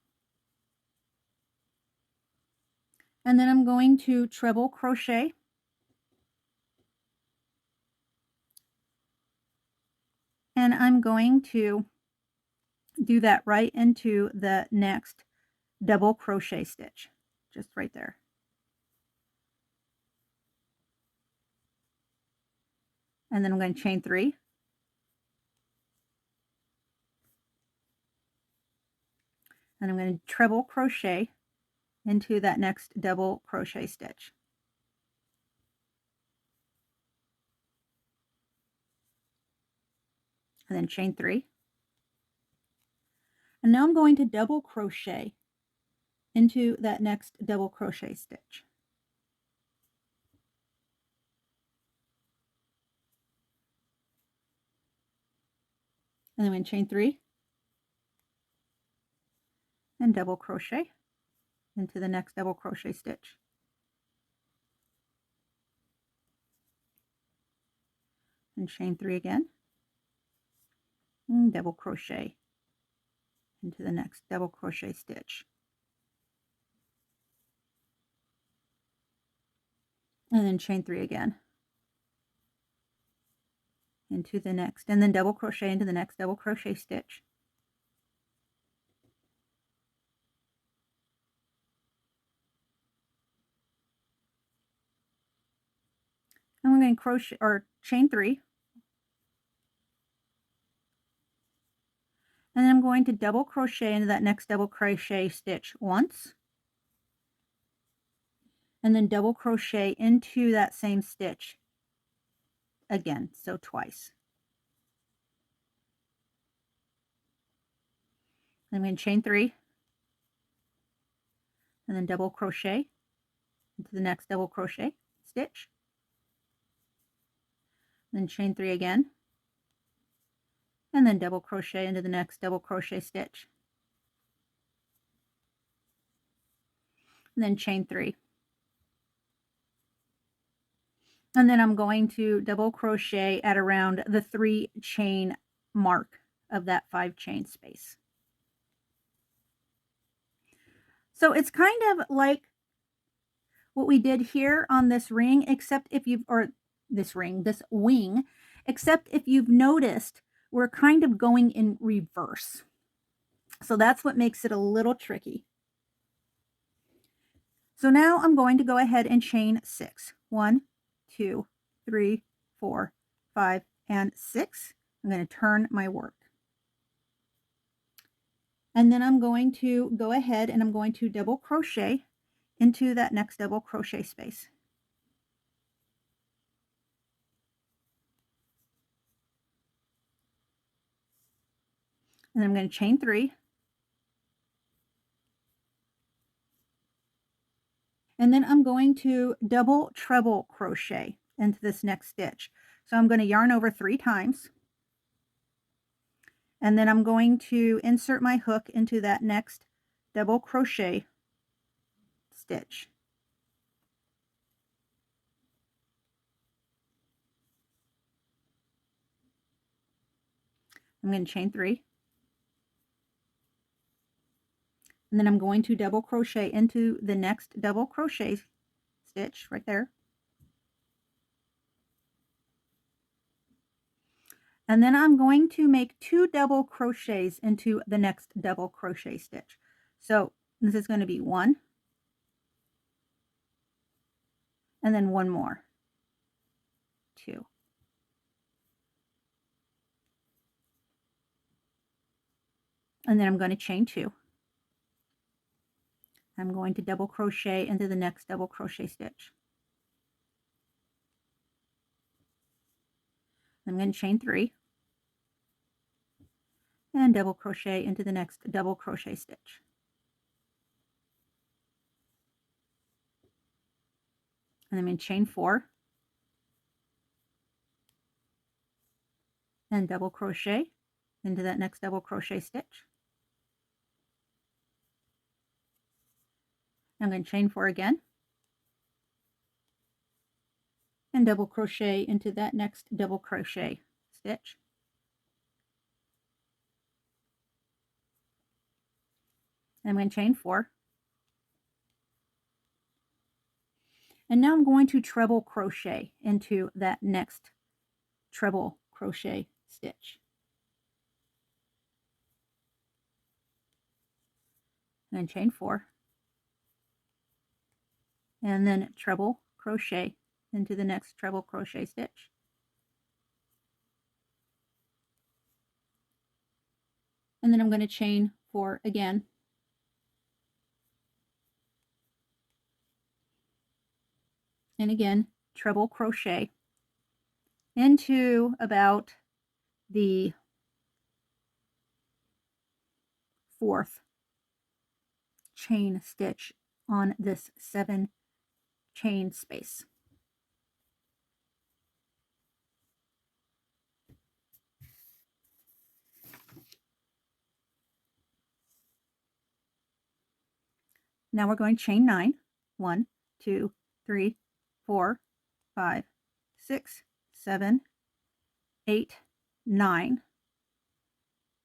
And then I'm going to treble crochet. And I'm going to do that right into the next double crochet stitch, just right there. And then I'm going to chain 3. And I'm going to treble crochet into that next double crochet stitch. And then chain 3. And now I'm going to double crochet into that next double crochet stitch. And then I'm going to chain 3 and double crochet into the next double crochet stitch. And chain 3 again and double crochet into the next double crochet stitch. And then chain 3 again into the next, and then double crochet into the next double crochet stitch. And we're going to crochet or chain 3. And then I'm going to double crochet into that next double crochet stitch once. And then double crochet into that same stitch again, so twice. I'm going to chain 3 and then double crochet into the next double crochet stitch. Then chain 3 again, and then double crochet into the next double crochet stitch. And then chain 3. And then I'm going to double crochet at around the 3 chain mark of that 5 chain space. So it's kind of like what we did here on this ring, except if you've, or this ring, this wing, except if you've noticed, we're kind of going in reverse. So that's what makes it a little tricky. So now I'm going to go ahead and chain 6. 1, 2, 3, 4, 5, and 6. I'm going to turn my work. And then I'm going to go ahead and I'm going to double crochet into that next double crochet space. And then I'm going to chain 3. And then I'm going to double treble crochet into this next stitch. So I'm going to yarn over 3 times. And then I'm going to insert my hook into that next double crochet stitch. I'm going to chain 3. And then I'm going to double crochet into the next double crochet stitch right there. And then I'm going to make 2 double crochets into the next double crochet stitch. So this is going to be 1, and then 1 more, 2. And then I'm going to chain 2. I'm going to double crochet into the next double crochet stitch. I'm going to chain 3 and double crochet into the next double crochet stitch. And I'm going to chain 4 and double crochet into that next double crochet stitch. I'm going to chain 4 again and double crochet into that next double crochet stitch. I'm going to chain 4. And now I'm going to treble crochet into that next treble crochet stitch. And then chain 4. And then treble crochet into the next treble crochet stitch. And then I'm going to chain 4 again. And again, treble crochet into about the 4th chain stitch on this 7 chain space. Now we're going to chain 9. 1, 2, 3, 4, 5, 6, 7, 8, 9.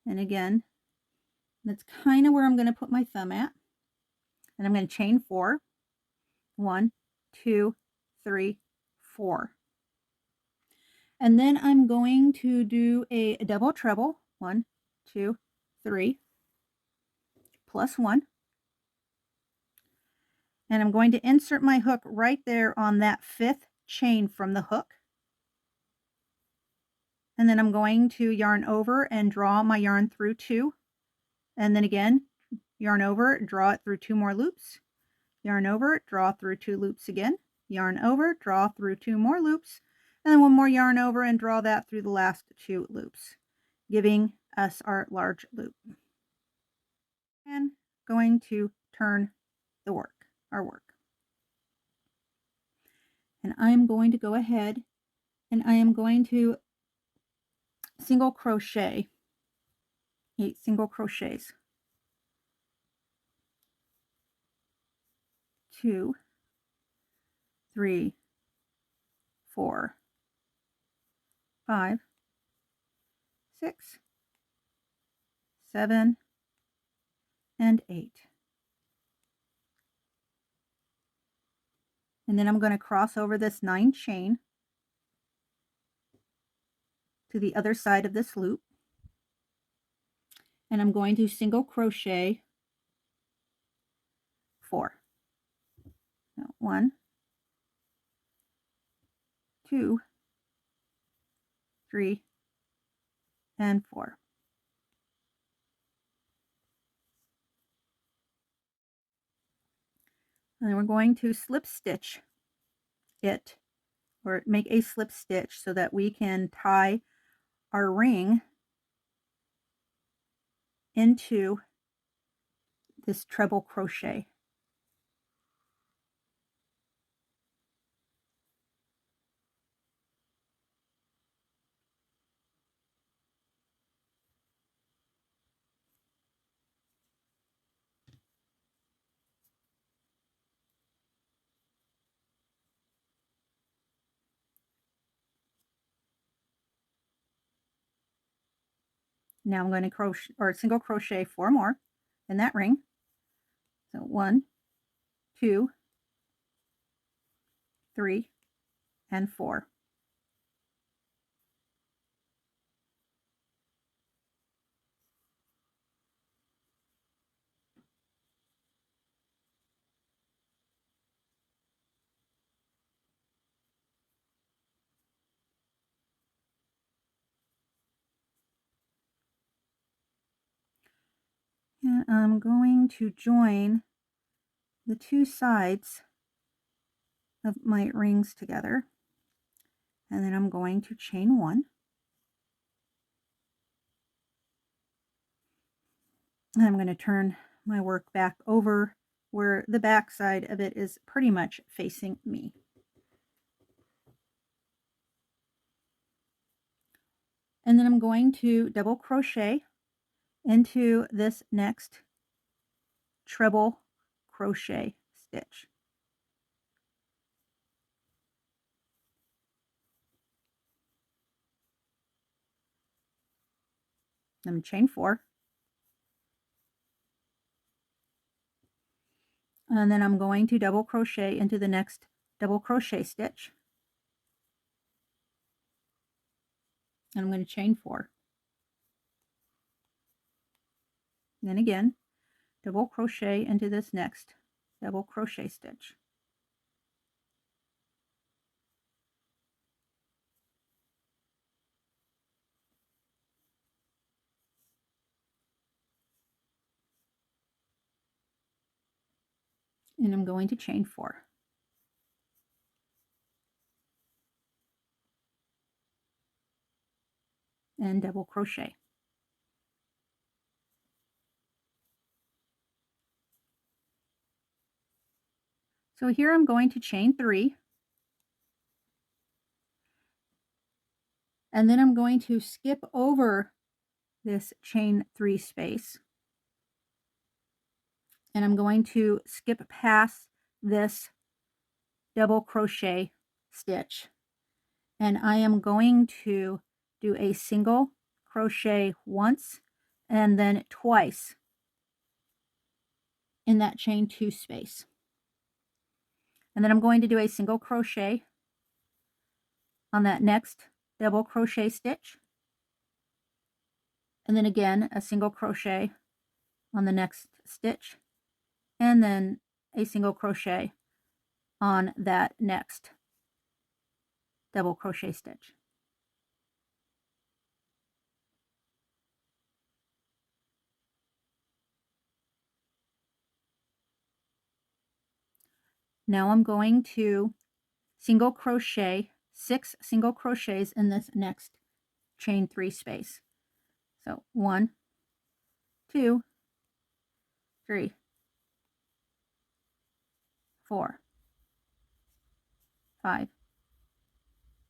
And again, that's kind of where I'm going to put my thumb at. And I'm going to chain 4. 1, 2, 3, 4. And then I'm going to do a double treble. 1, 2, 3, plus 1. And I'm going to insert my hook right there on that 5th chain from the hook. And then I'm going to yarn over and draw my yarn through 2. And then again, yarn over, draw it through 2 more loops. Yarn over, draw through 2 loops again. Yarn over, draw through 2 more loops. And then 1 more yarn over and draw that through the last 2 loops, giving us our large loop. And going to turn the our work. And I'm going to go ahead and I am going to single crochet 8 single crochets. 2, 3, 4, 5, 6, 7, and 8. And then I'm going to cross over this 9 chain to the other side of this loop. And I'm going to single crochet 4. Now 1, 2, 3, and 4. And then we're going to slip stitch it, or make a slip stitch so that we can tie our ring into this treble crochet. Now I'm going to crochet or single crochet 4 more in that ring. So 1, 2, 3, and 4. And I'm going to join the 2 sides of my rings together, and then I'm going to chain 1. And I'm going to turn my work back over where the back side of it is pretty much facing me. And then I'm going to double crochet into this next treble crochet stitch. I'm chain 4. And then I'm going to double crochet into the next double crochet stitch. And I'm going to chain 4. And then again, double crochet into this next double crochet stitch. And I'm going to chain 4. And double crochet. So here I'm going to chain 3. And then I'm going to skip over this chain 3 space. And I'm going to skip past this double crochet stitch. And I am going to do a single crochet once and then twice in that chain 2 space. And then I'm going to do a single crochet on that next double crochet stitch. And then again, a single crochet on the next stitch. And then a single crochet on that next double crochet stitch. Now I'm going to single crochet 6 single crochets in this next chain 3 space. So 1, 2, 3, 4, 5,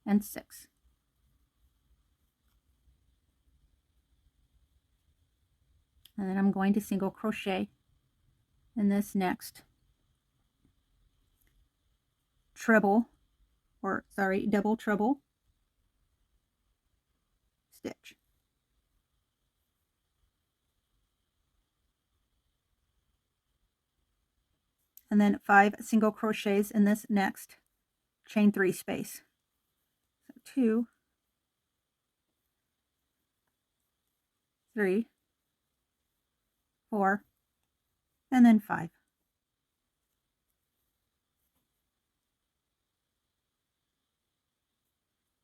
and 6. And then I'm going to single crochet in this next double treble stitch. And then 5 single crochets in this next chain 3 space. So 2, 3, 4, and then 5.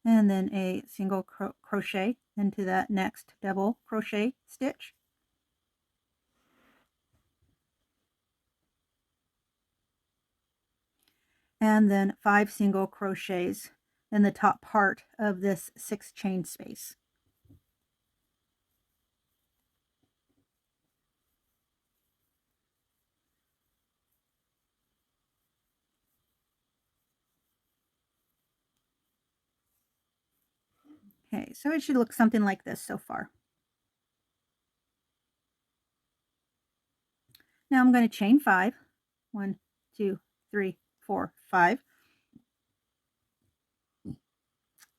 And then a single crochet into that next double crochet stitch. and then 5 single crochets in the top part of this 6 chain space. Okay, so it should look something like this so far. Now I'm going to chain 5. 1, 2, 3, 4, 5.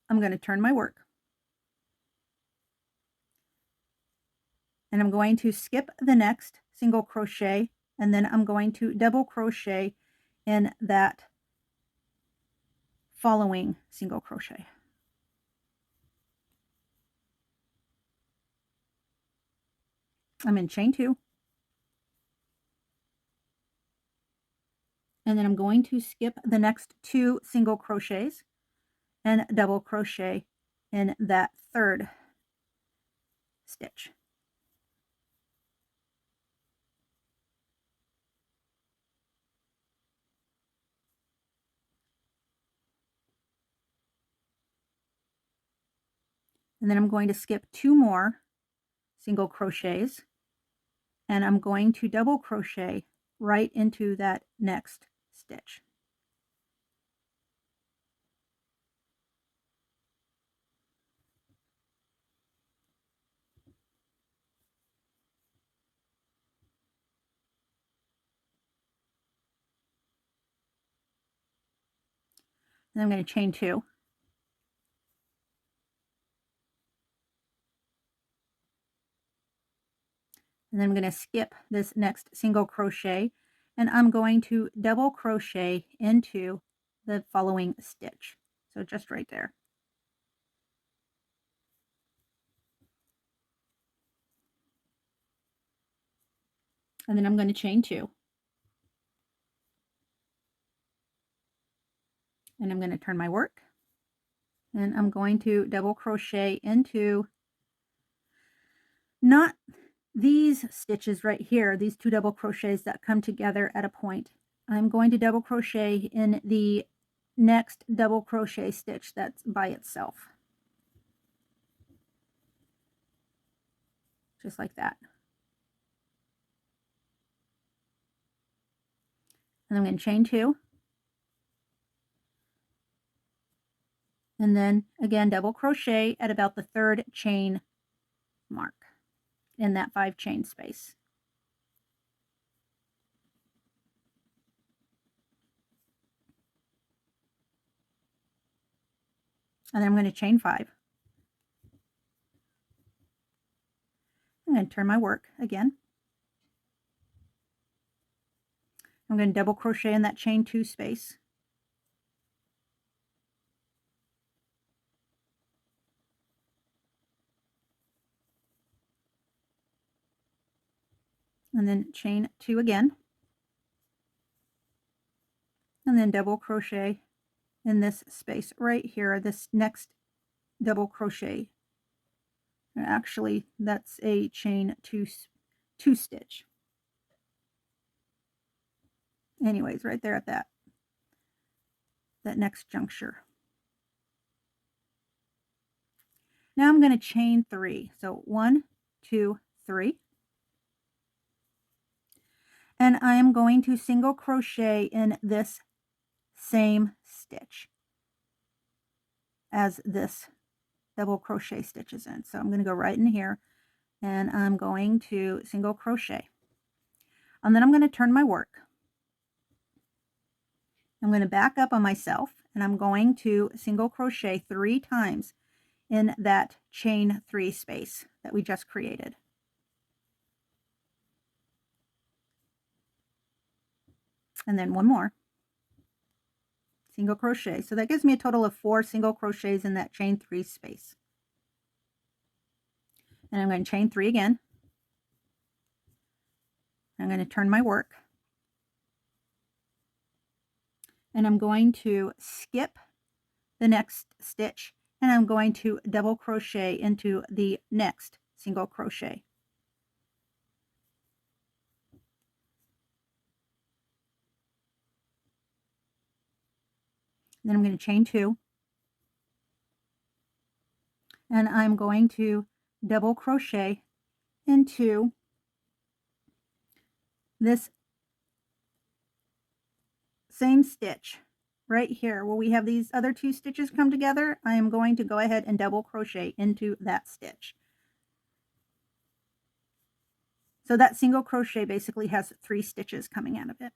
I'm going to turn my work. And I'm going to skip the next single crochet, and then I'm going to double crochet in that following single crochet. I'm in chain 2. And then I'm going to skip the next 2 single crochets and double crochet in that third stitch. And then I'm going to skip 2 more single crochets, and I'm going to double crochet right into that next stitch. And I'm going to chain 2. And then I'm going to skip this next single crochet, and I'm going to double crochet into the following stitch. So just right there. And then I'm going to chain 2. And I'm going to turn my work. And I'm going to double crochet into not these stitches right here, these 2 double crochets that come together at a point. I'm going to double crochet in the next double crochet stitch that's by itself. Just like that. And I'm going to chain 2. And then again, double crochet at about the 3rd chain mark in that 5 chain space. And then I'm going to chain 5. I'm going to turn my work again. I'm going to double crochet in that chain 2 space. And then chain 2 again. And then double crochet in this space right here, this next double crochet. Actually, that's a chain 2 stitch. Anyways, right there at that next juncture. Now I'm going to chain 3. So 1, 2, 3. And I am going to single crochet in this same stitch as this double crochet stitch is in. So I'm going to go right in here, and I'm going to single crochet. And then I'm going to turn my work. I'm going to back up on myself, and I'm going to single crochet 3 times in that chain 3 space that we just created. And then 1 more single crochet. So that gives me a total of 4 single crochets in that chain 3 space. And I'm going to chain 3 again. I'm going to turn my work. And I'm going to skip the next stitch, and I'm going to double crochet into the next single crochet. Then I'm going to chain 2, and I'm going to double crochet into this same stitch right here where we have these other 2 stitches come together. I am going to go ahead and double crochet into that stitch. So that single crochet basically has 3 stitches coming out of it.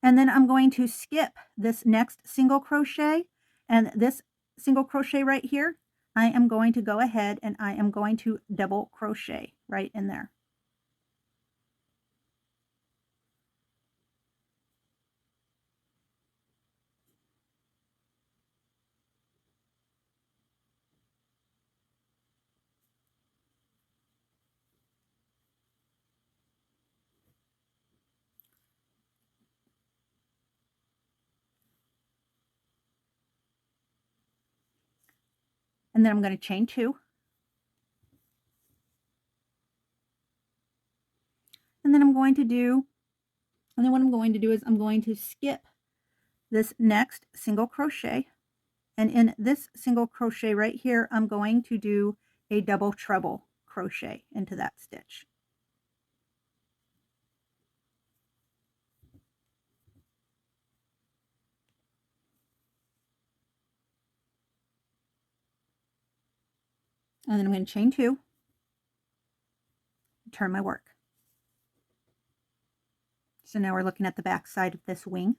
And then I'm going to skip this next single crochet, and this single crochet right here, I am going to go ahead and I am going to double crochet right in there. And then I'm going to chain 2. And then what I'm going to do is I'm going to skip this next single crochet. And in this single crochet right here, I'm going to do a double treble crochet into that stitch. And then I'm going to chain 2, turn my work. So now we're looking at the back side of this wing.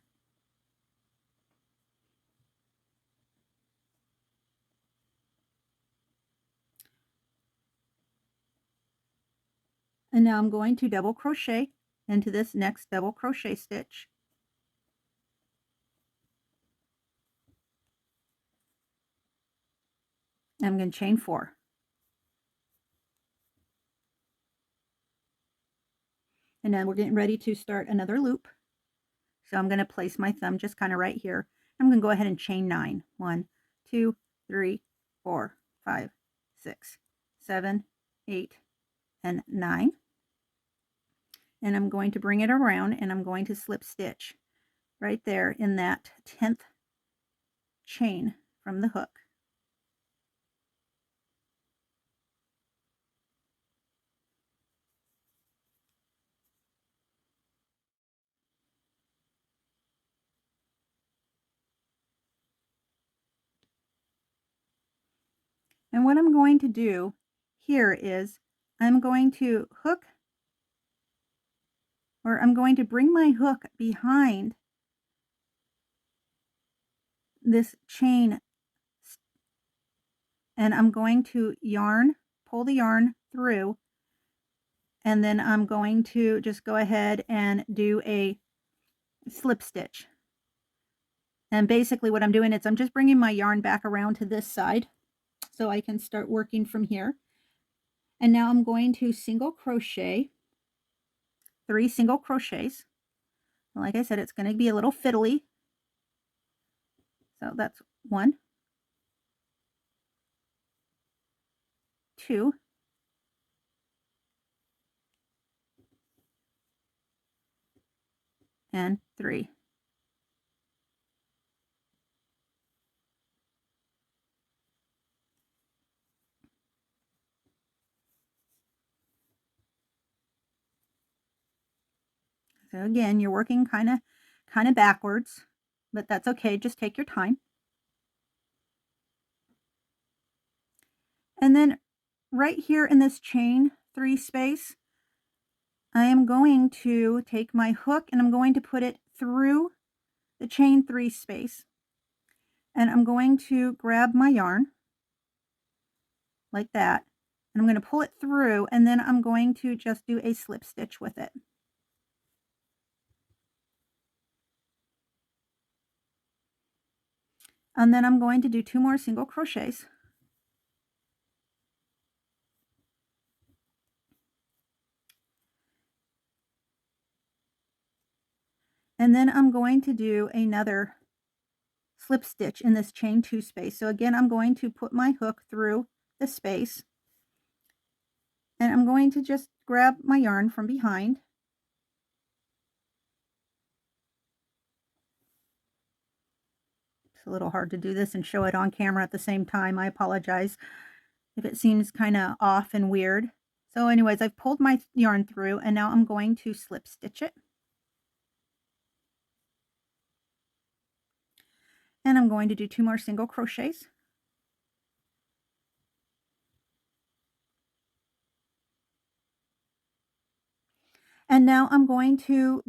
And now I'm going to double crochet into this next double crochet stitch. And I'm going to chain 4. And now we're getting ready to start another loop. So I'm going to place my thumb just kind of right here. I'm going to go ahead and chain 9. 1, 2, 3, 4, 5, 6, 7, 8, and 9. And I'm going to bring it around and I'm going to slip stitch right there in that 10th chain from the hook. And what I'm going to do here is I'm going to bring my hook behind this chain, and I'm going to pull the yarn through, and then I'm going to just go ahead and do a slip stitch. And basically what I'm doing is I'm just bringing my yarn back around to this side so I can start working from here. And now I'm going to single crochet 3 single crochets. Like I said, it's going to be a little fiddly. So that's 1, 2, and 3. So again, you're working kind of backwards, but that's okay. Just take your time. And then right here in this chain 3 space, I am going to take my hook and I'm going to put it through the chain 3 space. And I'm going to grab my yarn like that. And I'm going to pull it through, and then I'm going to just do a slip stitch with it. And then I'm going to do 2 more single crochets. And then I'm going to do another slip stitch in this chain 2 space. So again, I'm going to put my hook through the space, and I'm going to just grab my yarn from behind, It's a little hard to do this and show it on camera at the same time. I apologize if it seems kind of off and weird. So anyways, I've pulled my yarn through and now I'm going to slip stitch it. And I'm going to do 2 more single crochets. And now I'm going to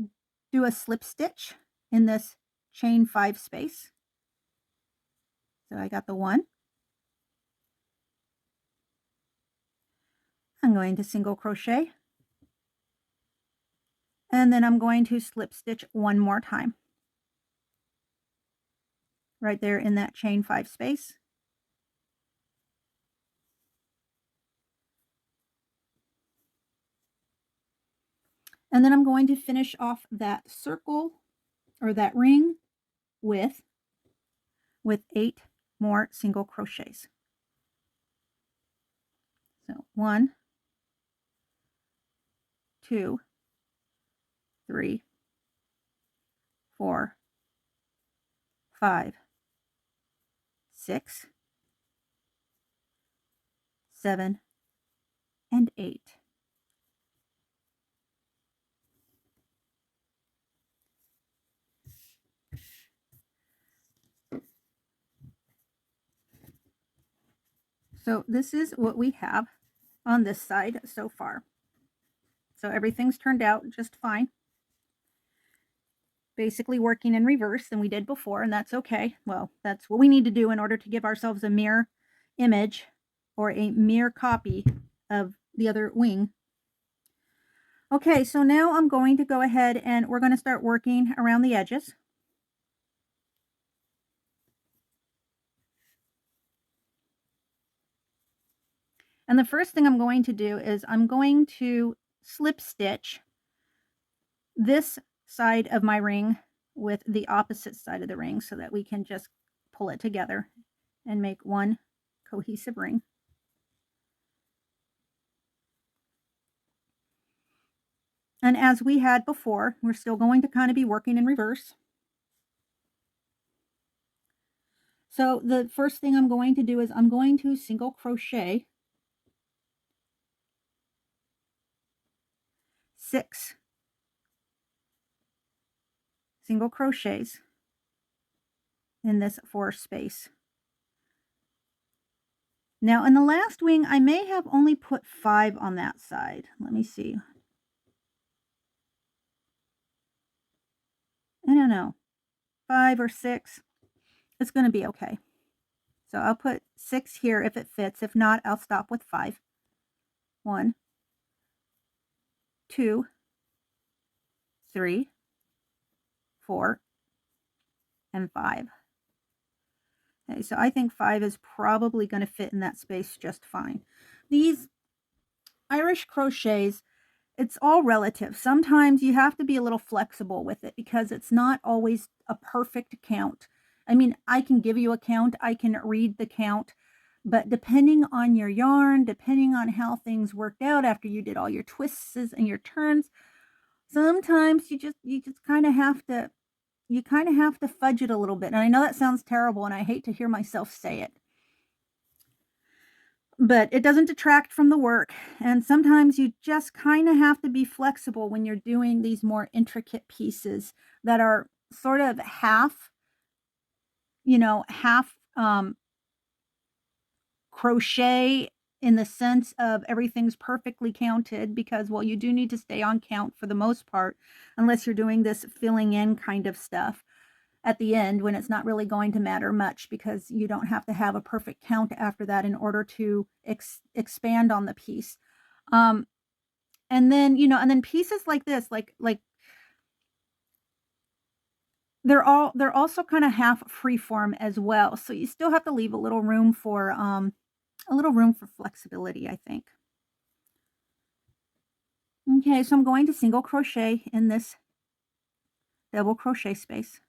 do a slip stitch in this chain 5 space. So I got the 1. I'm going to single crochet. And then I'm going to slip stitch 1 more time. Right there in that chain 5 space. And then I'm going to finish off that circle or that ring with 8 more single crochets. So 1, 2, 3, 4, 5, 6, 7, and 8. So this is what we have on this side so far. So everything's turned out just fine. Basically working in reverse than we did before, and that's okay. Well, that's what we need to do in order to give ourselves a mirror image or a mirror copy of the other wing. Okay, so now I'm going to go ahead and we're going to start working around the edges. And the first thing I'm going to do is I'm going to slip stitch this side of my ring with the opposite side of the ring so that we can just pull it together and make one cohesive ring. And as we had before, we're still going to kind of be working in reverse. So the first thing I'm going to do is I'm going to single crochet 6 single crochets in this 4 space. Now in the last wing, I may have only put 5 on that side. Let me see. I don't know, 5 or 6. It's going to be okay. So I'll put 6 here if it fits. If not, I'll stop with 5. 1, 2, 3, 4, and 5. Okay, so I think 5 is probably going to fit in that space just fine. These Irish crochets, it's all relative. Sometimes you have to be a little flexible with it because it's not always a perfect count. I mean, I can give you a count, I can read the count, but depending on your yarn, depending on how things worked out after you did all your twists and your turns, sometimes you just kind of have to fudge it a little bit. And I know that sounds terrible and I hate to hear myself say it. But it doesn't detract from the work, and sometimes you just kind of have to be flexible when you're doing these more intricate pieces that are sort of half, half crochet in the sense of everything's perfectly counted because, well, you do need to stay on count for the most part, unless you're doing this filling in kind of stuff at the end when it's not really going to matter much because you don't have to have a perfect count after that in order to expand on the piece. And then pieces like this, like they're also kind of half freeform as well. So you still have to leave a little room for flexibility, I think. Okay, so I'm going to single crochet in this double crochet space.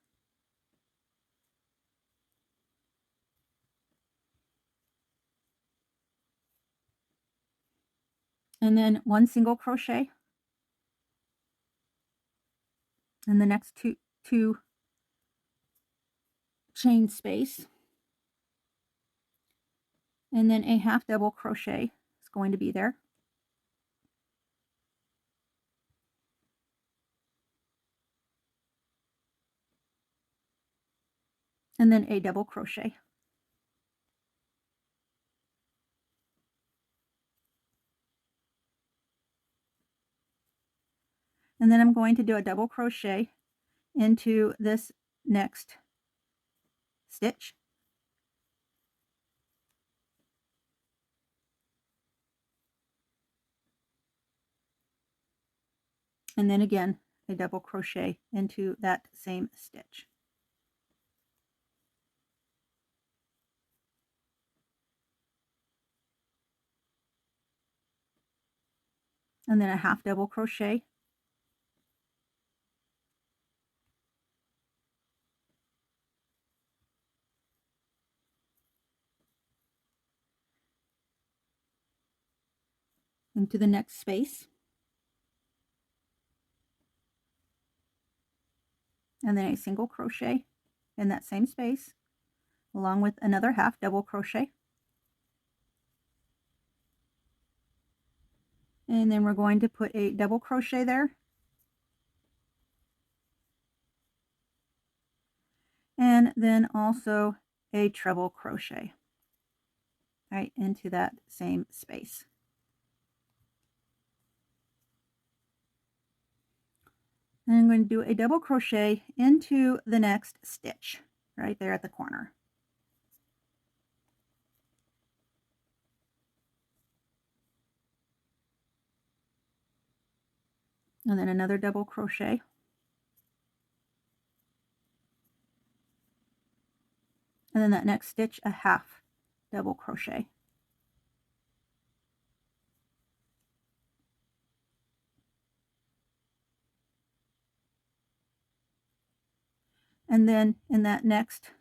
And then 1 single crochet in the next two chain space, and then a half double crochet is going to be there. And then a double crochet. And then I'm going to do a double crochet into this next stitch. And then again, a double crochet into that same stitch. And then a half double crochet. Into the next space. And then a single crochet in that same space, along with another half double crochet. And then we're going to put a double crochet there. And then also a treble crochet right into that same space. And I'm going to do a double crochet into the next stitch right there at the corner. And then another double crochet. And then that next stitch, a half double crochet. And then in that next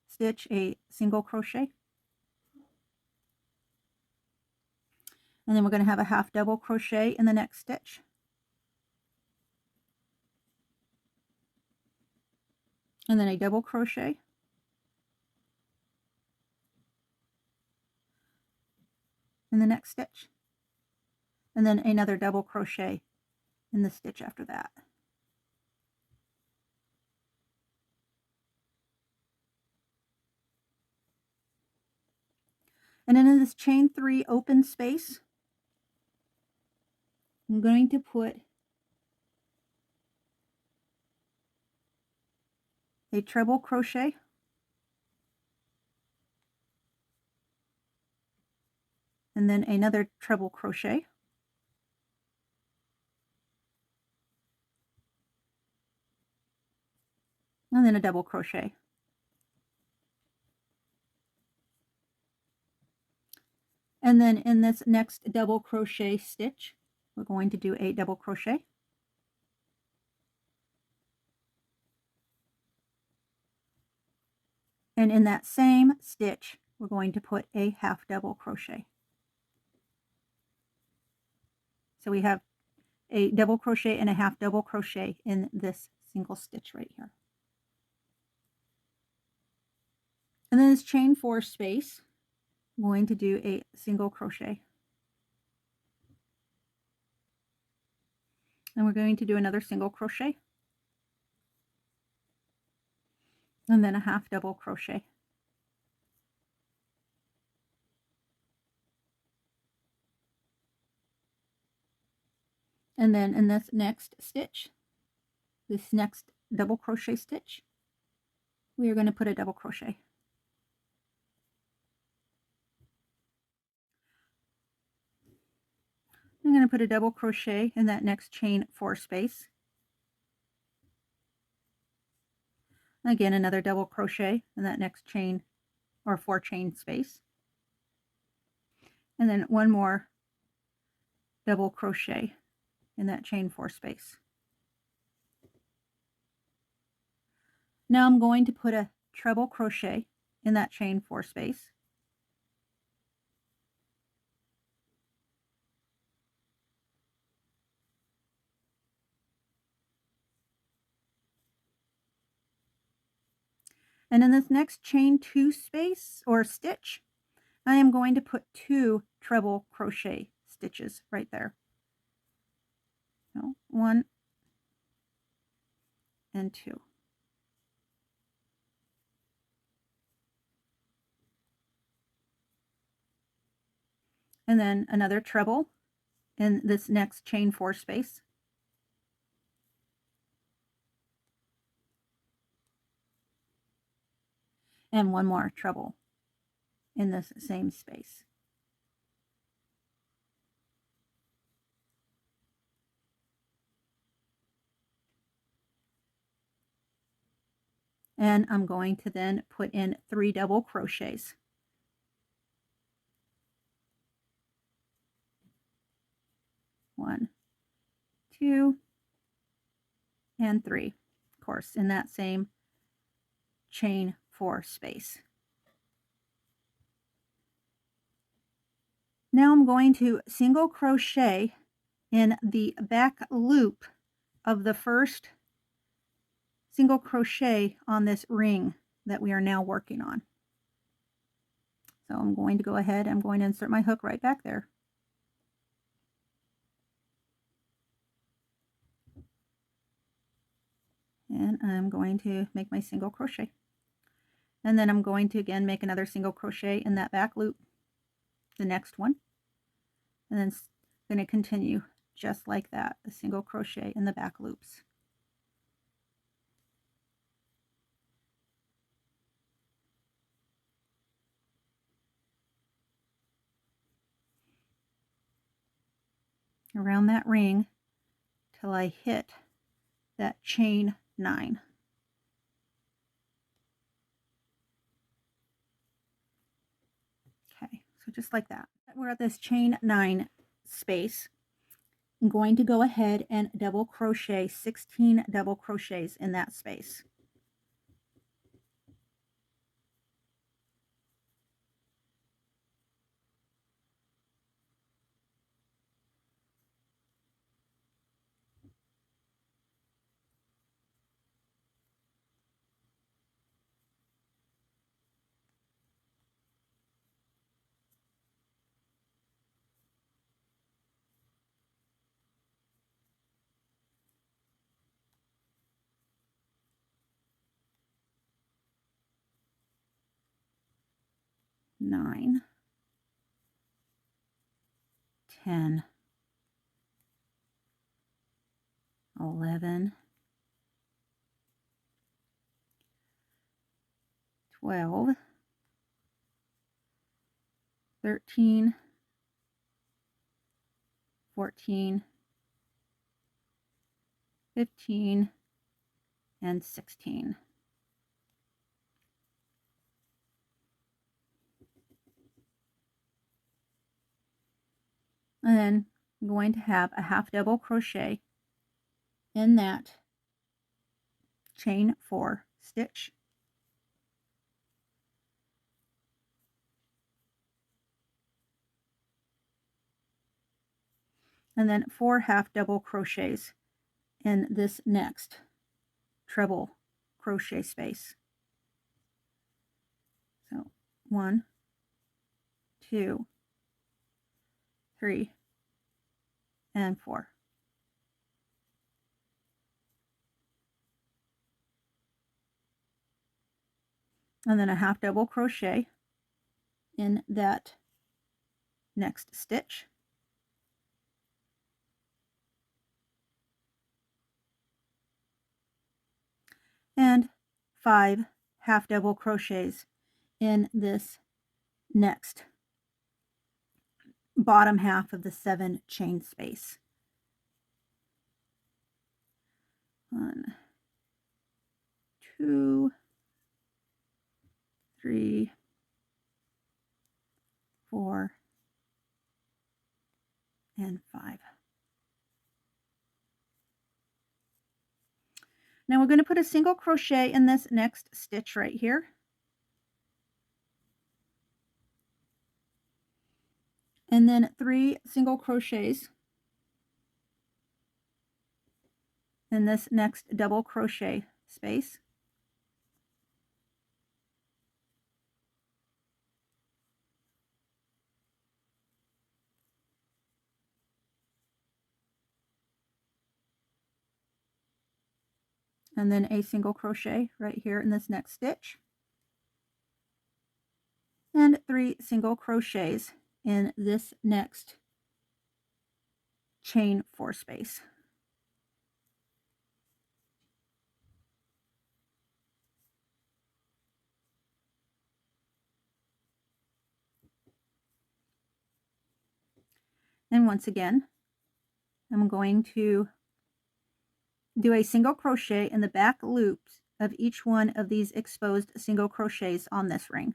stitch, a single crochet. And then we're going to have a half double crochet in the next stitch. And then a double crochet. In the next stitch. And then another double crochet in the stitch after that. And then in this chain 3 open space, I'm going to put a treble crochet, and then another treble crochet, and then a double crochet. And then in this next double crochet stitch, we're going to do a double crochet. And in that same stitch, we're going to put a half double crochet. So we have a double crochet and a half double crochet in this single stitch right here. And then this chain 4 space, I'm going to do a single crochet. And we're going to do another single crochet. And then a half double crochet. And then in this next stitch, this next double crochet stitch, we are going to put a double crochet. I'm going to put a double crochet in that next chain 4 space. Again, another double crochet in that next chain or 4 chain space. And then one more double crochet in that chain 4 space. Now I'm going to put a treble crochet in that chain 4 space. And in this next chain 2 space or stitch, I am going to put 2 treble crochet stitches right there. So 1 and 2. And then another treble in this next chain 4 space. And one more treble in this same space. And I'm going to then put in 3 double crochets. One, 2, and 3, of course, in that same chain 4 space. Now I'm going to single crochet in the back loop of the first single crochet on this ring that we are now working on. So I'm going to go ahead, I'm going to insert my hook right back there. And I'm going to make my single crochet. And then I'm going to again make another single crochet in that back loop, the next one. And then going to continue just like that, a single crochet in the back loops. Around that ring till I hit that chain 9. Okay, so just like that. We're at this chain 9 space. I'm going to go ahead and double crochet 16 double crochets in that space. Nine, 10, 11, 12, 13, 14, 15, and 16. And then I'm going to have a half double crochet in that chain 4 stitch. And then 4 half double crochets in this next treble crochet space. So 1, 2, 3, and 4. And then a half double crochet in that next stitch. And 5 half double crochets in this next bottom half of the 7 chain space. 1, 2, 3, 4, and 5. Now we're going to put a single crochet in this next stitch right here. And then 3 single crochets in this next double crochet space. and then a single crochet right here in this next stitch, and 3 single crochets in this next chain 4 space. And once again, I'm going to do a single crochet in the back loops of each one of these exposed single crochets on this ring.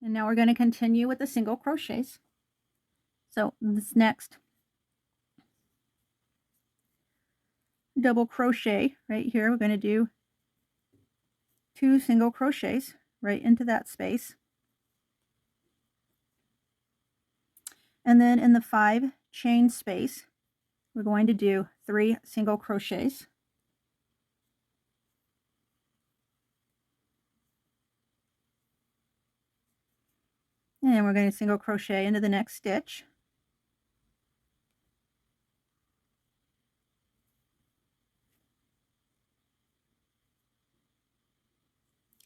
And now we're going to continue with the single crochets. So this next double crochet right here, we're going to do 2 single crochets right into that space. And then in the 5 chain space, we're going to do 3 single crochets. And we're going to single crochet into the next stitch.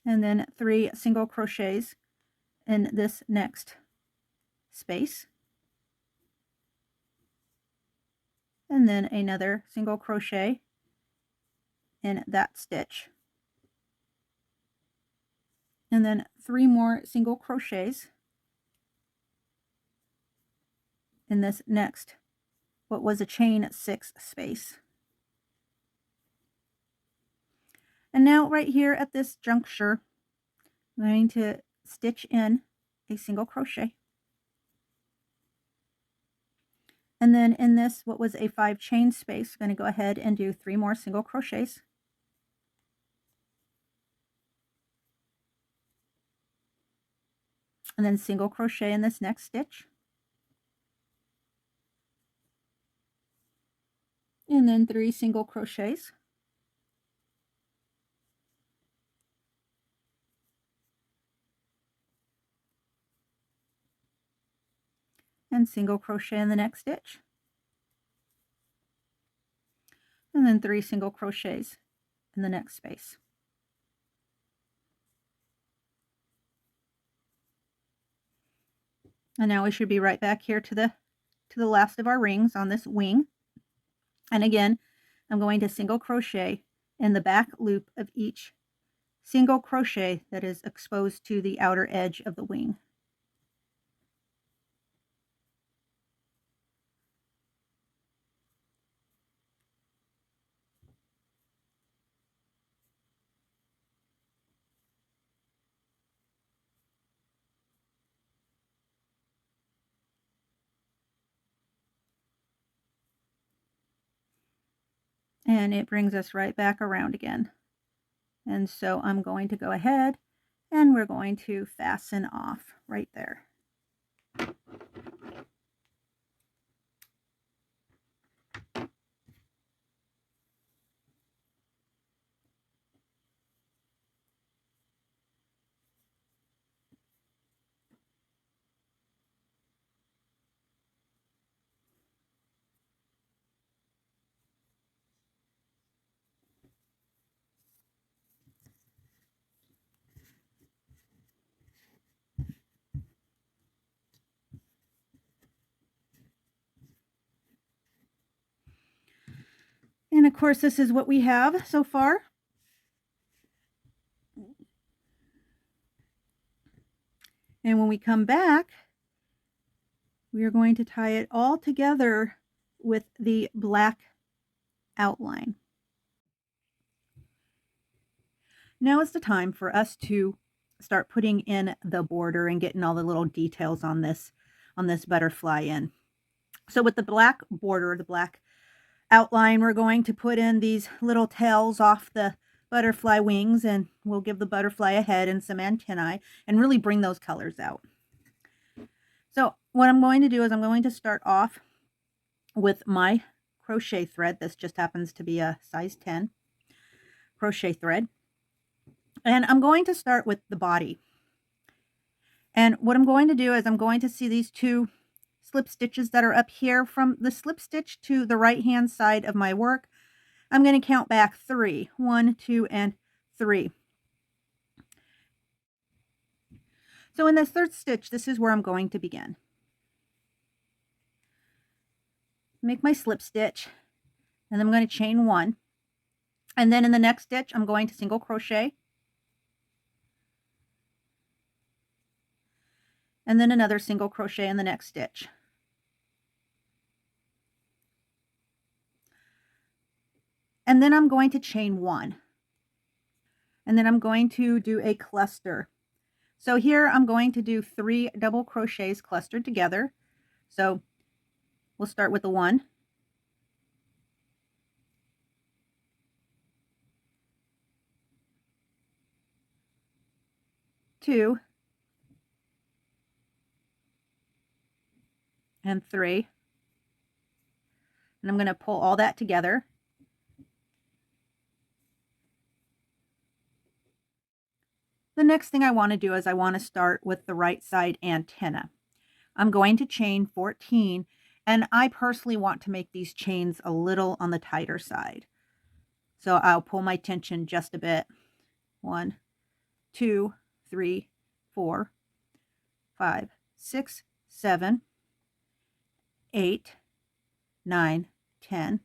And then 3 single crochets in this next space. And then another single crochet in that stitch. And then 3 more single crochets in this next, what was a chain 6 space. And now right here at this juncture, I'm going to stitch in a single crochet. And then in this, what was a 5 chain space, I'm going to go ahead and do 3 more single crochets. And then single crochet in this next stitch. And then 3 single crochets. And single crochet in the next stitch. And then 3 single crochets in the next space. And now we should be right back here to the last of our rings on this wing. And again, I'm going to single crochet in the back loop of each single crochet that is exposed to the outer edge of the wing. And it brings us right back around again. And so I'm going to go ahead and we're going to fasten off right there. course, this is what we have so far. And when we come back, we are going to tie it all together with the black outline. Now is the time for us to start putting in the border and getting all the little details on this butterfly in. So with the black border, the black outline, we're going to put in these little tails off the butterfly wings, and we'll give the butterfly a head and some antennae and really bring those colors out. So what I'm going to do is I'm going to start off with my crochet thread. This just happens to be a size 10 crochet thread. And I'm going to start with the body. And what I'm going to do is I'm going to see these two slip stitches that are up here. From the slip stitch to the right hand side of my work, I'm going to count back 3. 1, 2, and 3. So in this third stitch, this is where I'm going to begin. Make my slip stitch, and then I'm going to chain 1. And then in the next stitch, I'm going to single crochet. And then another single crochet in the next stitch. And then I'm going to chain 1. And then I'm going to do a cluster. So here I'm going to do 3 double crochets clustered together. So we'll start with the 1, 2, and 3. And I'm going to pull all that together. The next thing I want to do is I want to start with the right side antenna. I'm going to chain 14, and I personally want to make these chains a little on the tighter side. So I'll pull my tension just a bit. 1, 2, 3, 4, 5, 6, 7, 8, 9, 10,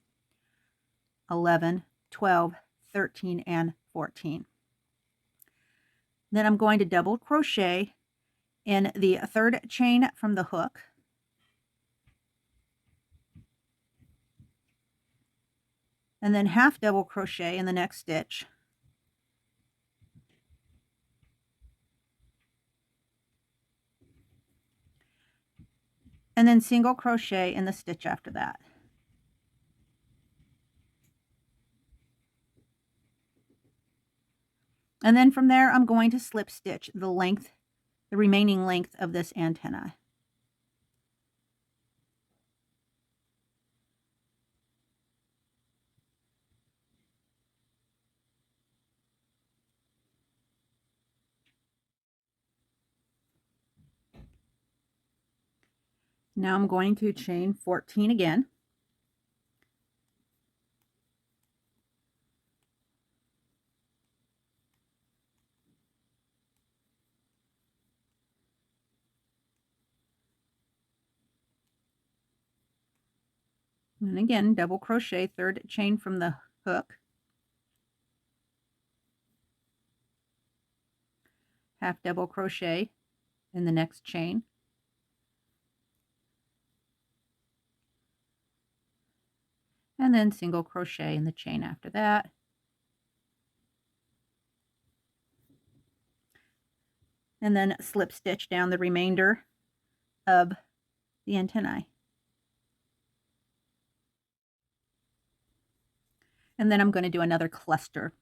11, 12, 13, and 14. Then I'm going to double crochet in the third chain from the hook. And then half double crochet in the next stitch. And then single crochet in the stitch after that. And then from there, I'm going to slip stitch the remaining length of this antenna. Now I'm going to chain 14 again. And again, double crochet, third chain from the hook. Half double crochet in the next chain. And then single crochet in the chain after that. And then slip stitch down the remainder of the antennae. And then I'm going to do another cluster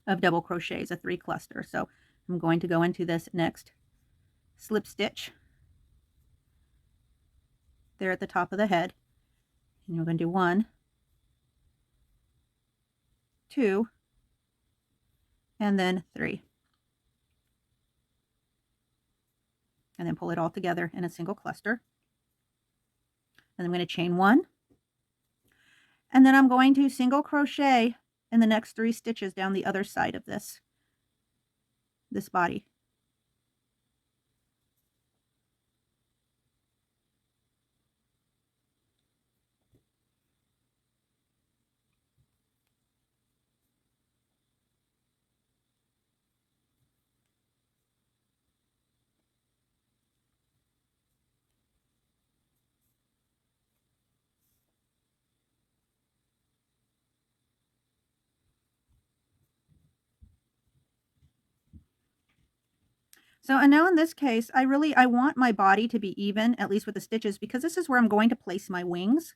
of double crochets, a 3 cluster. So I'm going to go into this next slip stitch there at the top of the head. And we're going to do 1, 2, and then 3. And then pull it all together in a single cluster. And I'm going to chain 1. And then I'm going to single crochet in the next 3 stitches down the other side of this body. So, and now in this case, I want my body to be even, at least with the stitches, because this is where I'm going to place my wings.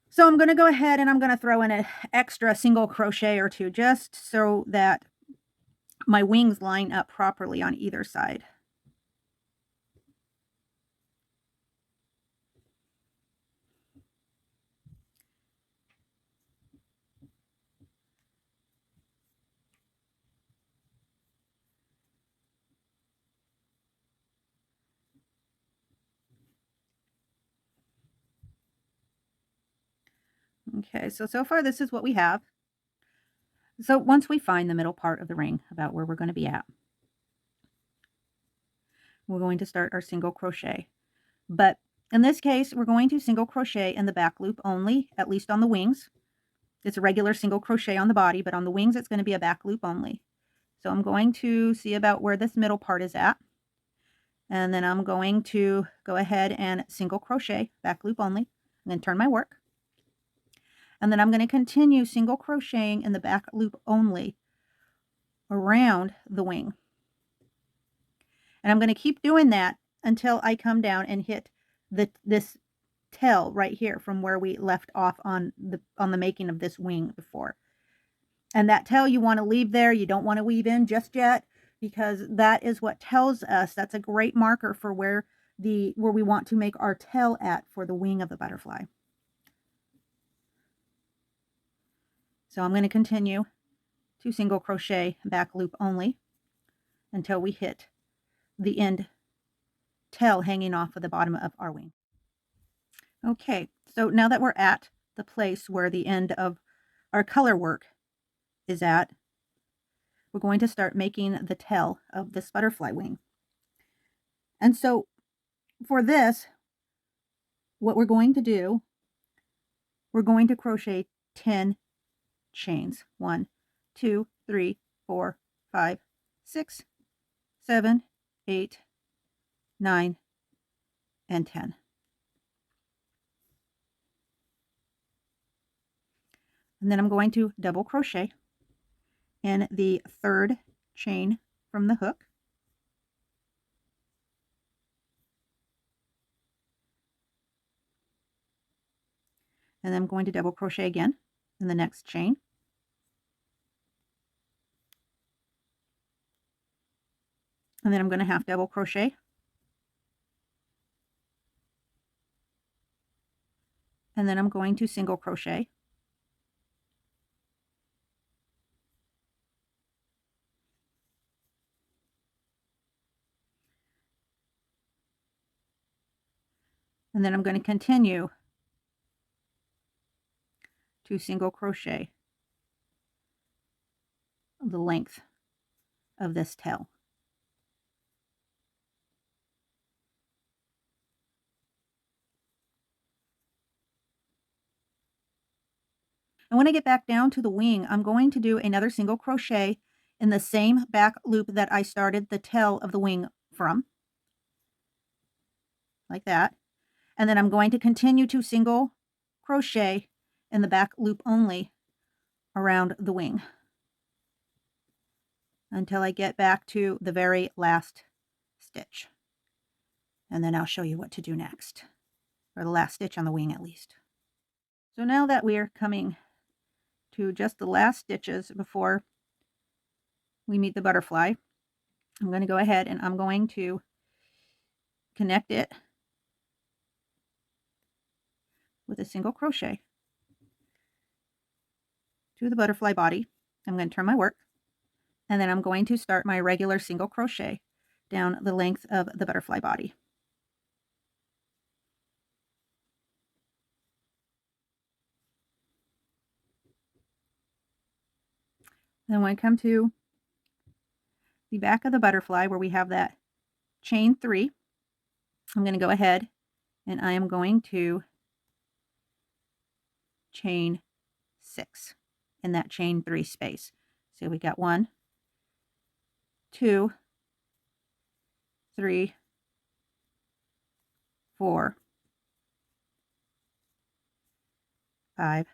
So I'm going to go ahead and I'm going to throw in an extra single crochet or two just so that my wings line up properly on either side. Okay, so far this is what we have. So once we find the middle part of the ring, about where we're going to be at, we're going to start our single crochet. But in this case, we're going to single crochet in the back loop only, at least on the wings. It's a regular single crochet on the body, but on the wings, it's going to be a back loop only. So I'm going to see about where this middle part is at. And then I'm going to go ahead and single crochet, back loop only, and then turn my work. And then I'm going to continue single crocheting in the back loop only around the wing. And I'm going to keep doing that until I come down and hit this tail right here from where we left off on the making of this wing before. And that tail you want to leave there. You don't want to weave in just yet, because that is what tells us, that's a great marker for where we want to make our tail at for the wing of the butterfly. So I'm going to continue to single crochet back loop only until we hit the end tail hanging off of the bottom of our wing. Okay, so now that we're at the place where the end of our color work is at, we're going to start making the tail of this butterfly wing. And so for this, what we're going to do, we're going to crochet 10 chains. 1, 2, 3, 4, 5, 6, 7, 8, 9, and 10. And then I'm going to double crochet in the third chain from the hook. And then I'm going to double crochet again in the next chain. And then I'm going to half double crochet. And then I'm going to single crochet. And then I'm going to continue to single crochet the length of this tail. And when I get back down to the wing, I'm going to do another single crochet in the same back loop that I started the tail of the wing from, like that. And then I'm going to continue to single crochet in the back loop only around the wing until I get back to the very last stitch. And then I'll show you what to do next, or the last stitch on the wing at least. So now that we're coming to just the last stitches before we meet the butterfly, I'm going to go ahead and I'm going to connect it with a single crochet to the butterfly body. I'm going to turn my work, and then I'm going to start my regular single crochet down the length of the butterfly body. Then when I come to the back of the butterfly where we have that chain 3, I'm going to go ahead and I am going to chain 6 in that chain 3 space. So we got 1, 2, 3, 4, 5,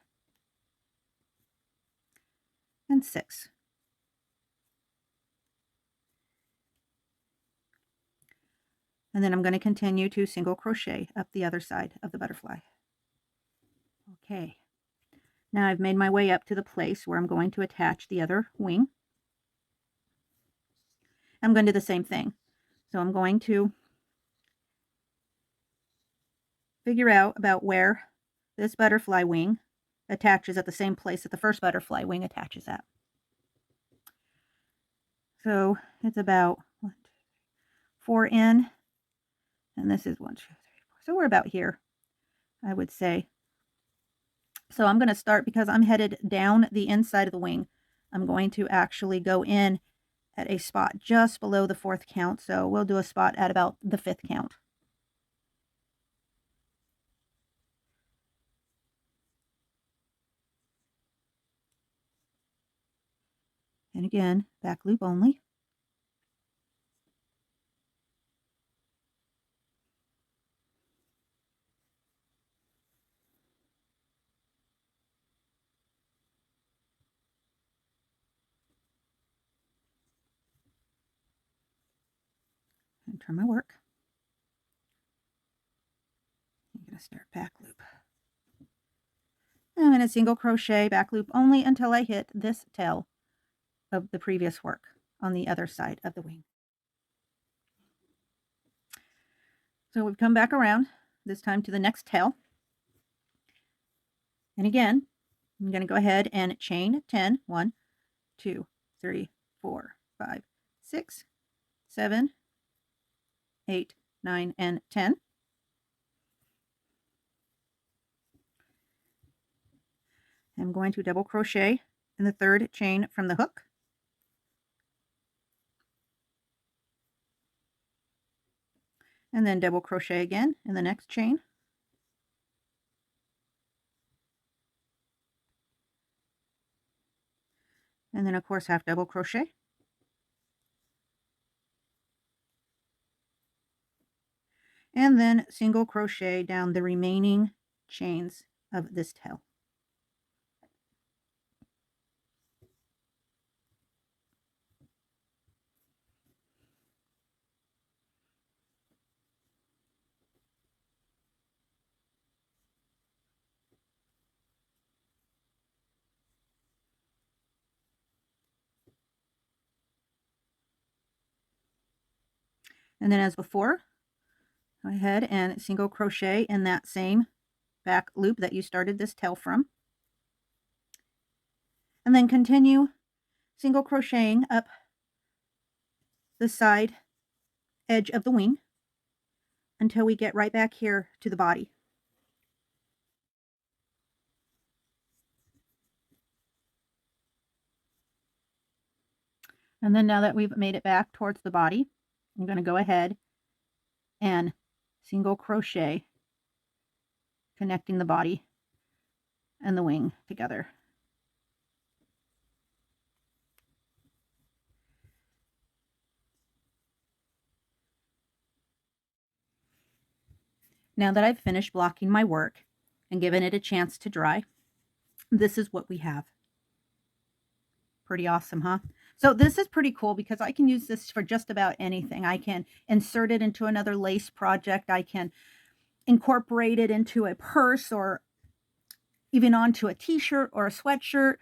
and 6. And then I'm going to continue to single crochet up the other side of the butterfly. Okay. Now I've made my way up to the place where I'm going to attach the other wing. I'm going to do the same thing. So I'm going to figure out about where this butterfly wing attaches at the same place that the first butterfly wing attaches at. So it's about 4 in, and this is 1, 2, 3, 4. So we're about here, I would say. So I'm going to start, because I'm headed down the inside of the wing, I'm going to actually go in at a spot just below the 4th count. So we'll do a spot at about the 5th count. And again, back loop only. And turn my work. I'm going to start back loop. I'm going to single crochet back loop only until I hit this tail of the previous work on the other side of the wing. So we've come back around, this time to the next tail. And again, I'm going to go ahead and chain 10. 1, 2, 3, 4, 5, 6, 7, 8, 9, and 10. I'm going to double crochet in the 3rd chain from the hook. And then double crochet again in the next chain. And then of course half double crochet. And then single crochet down the remaining chains of this tail. And then as before, go ahead and single crochet in that same back loop that you started this tail from. And then continue single crocheting up the side edge of the wing until we get right back here to the body. And then now that we've made it back towards the body, I'm going to go ahead and single crochet, connecting the body and the wing together. Now that I've finished blocking my work and given it a chance to dry, this is what we have. Pretty awesome, huh? So this is pretty cool because I can use this for just about anything. I can insert it into another lace project. I can incorporate it into a purse or even onto a t-shirt or a sweatshirt,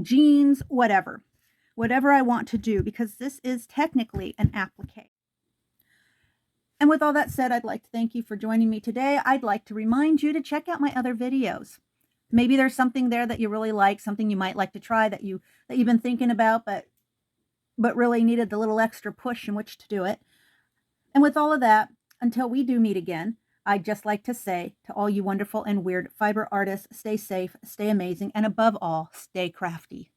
jeans, whatever. Whatever I want to do, because this is technically an applique. And with all that said, I'd like to thank you for joining me today. I'd like to remind you to check out my other videos. Maybe there's something there that you really like, something you might like to try that you've been thinking about, but really needed the little extra push in which to do it. And with all of that, until we do meet again, I'd just like to say to all you wonderful and weird fiber artists, stay safe, stay amazing, and above all, stay crafty.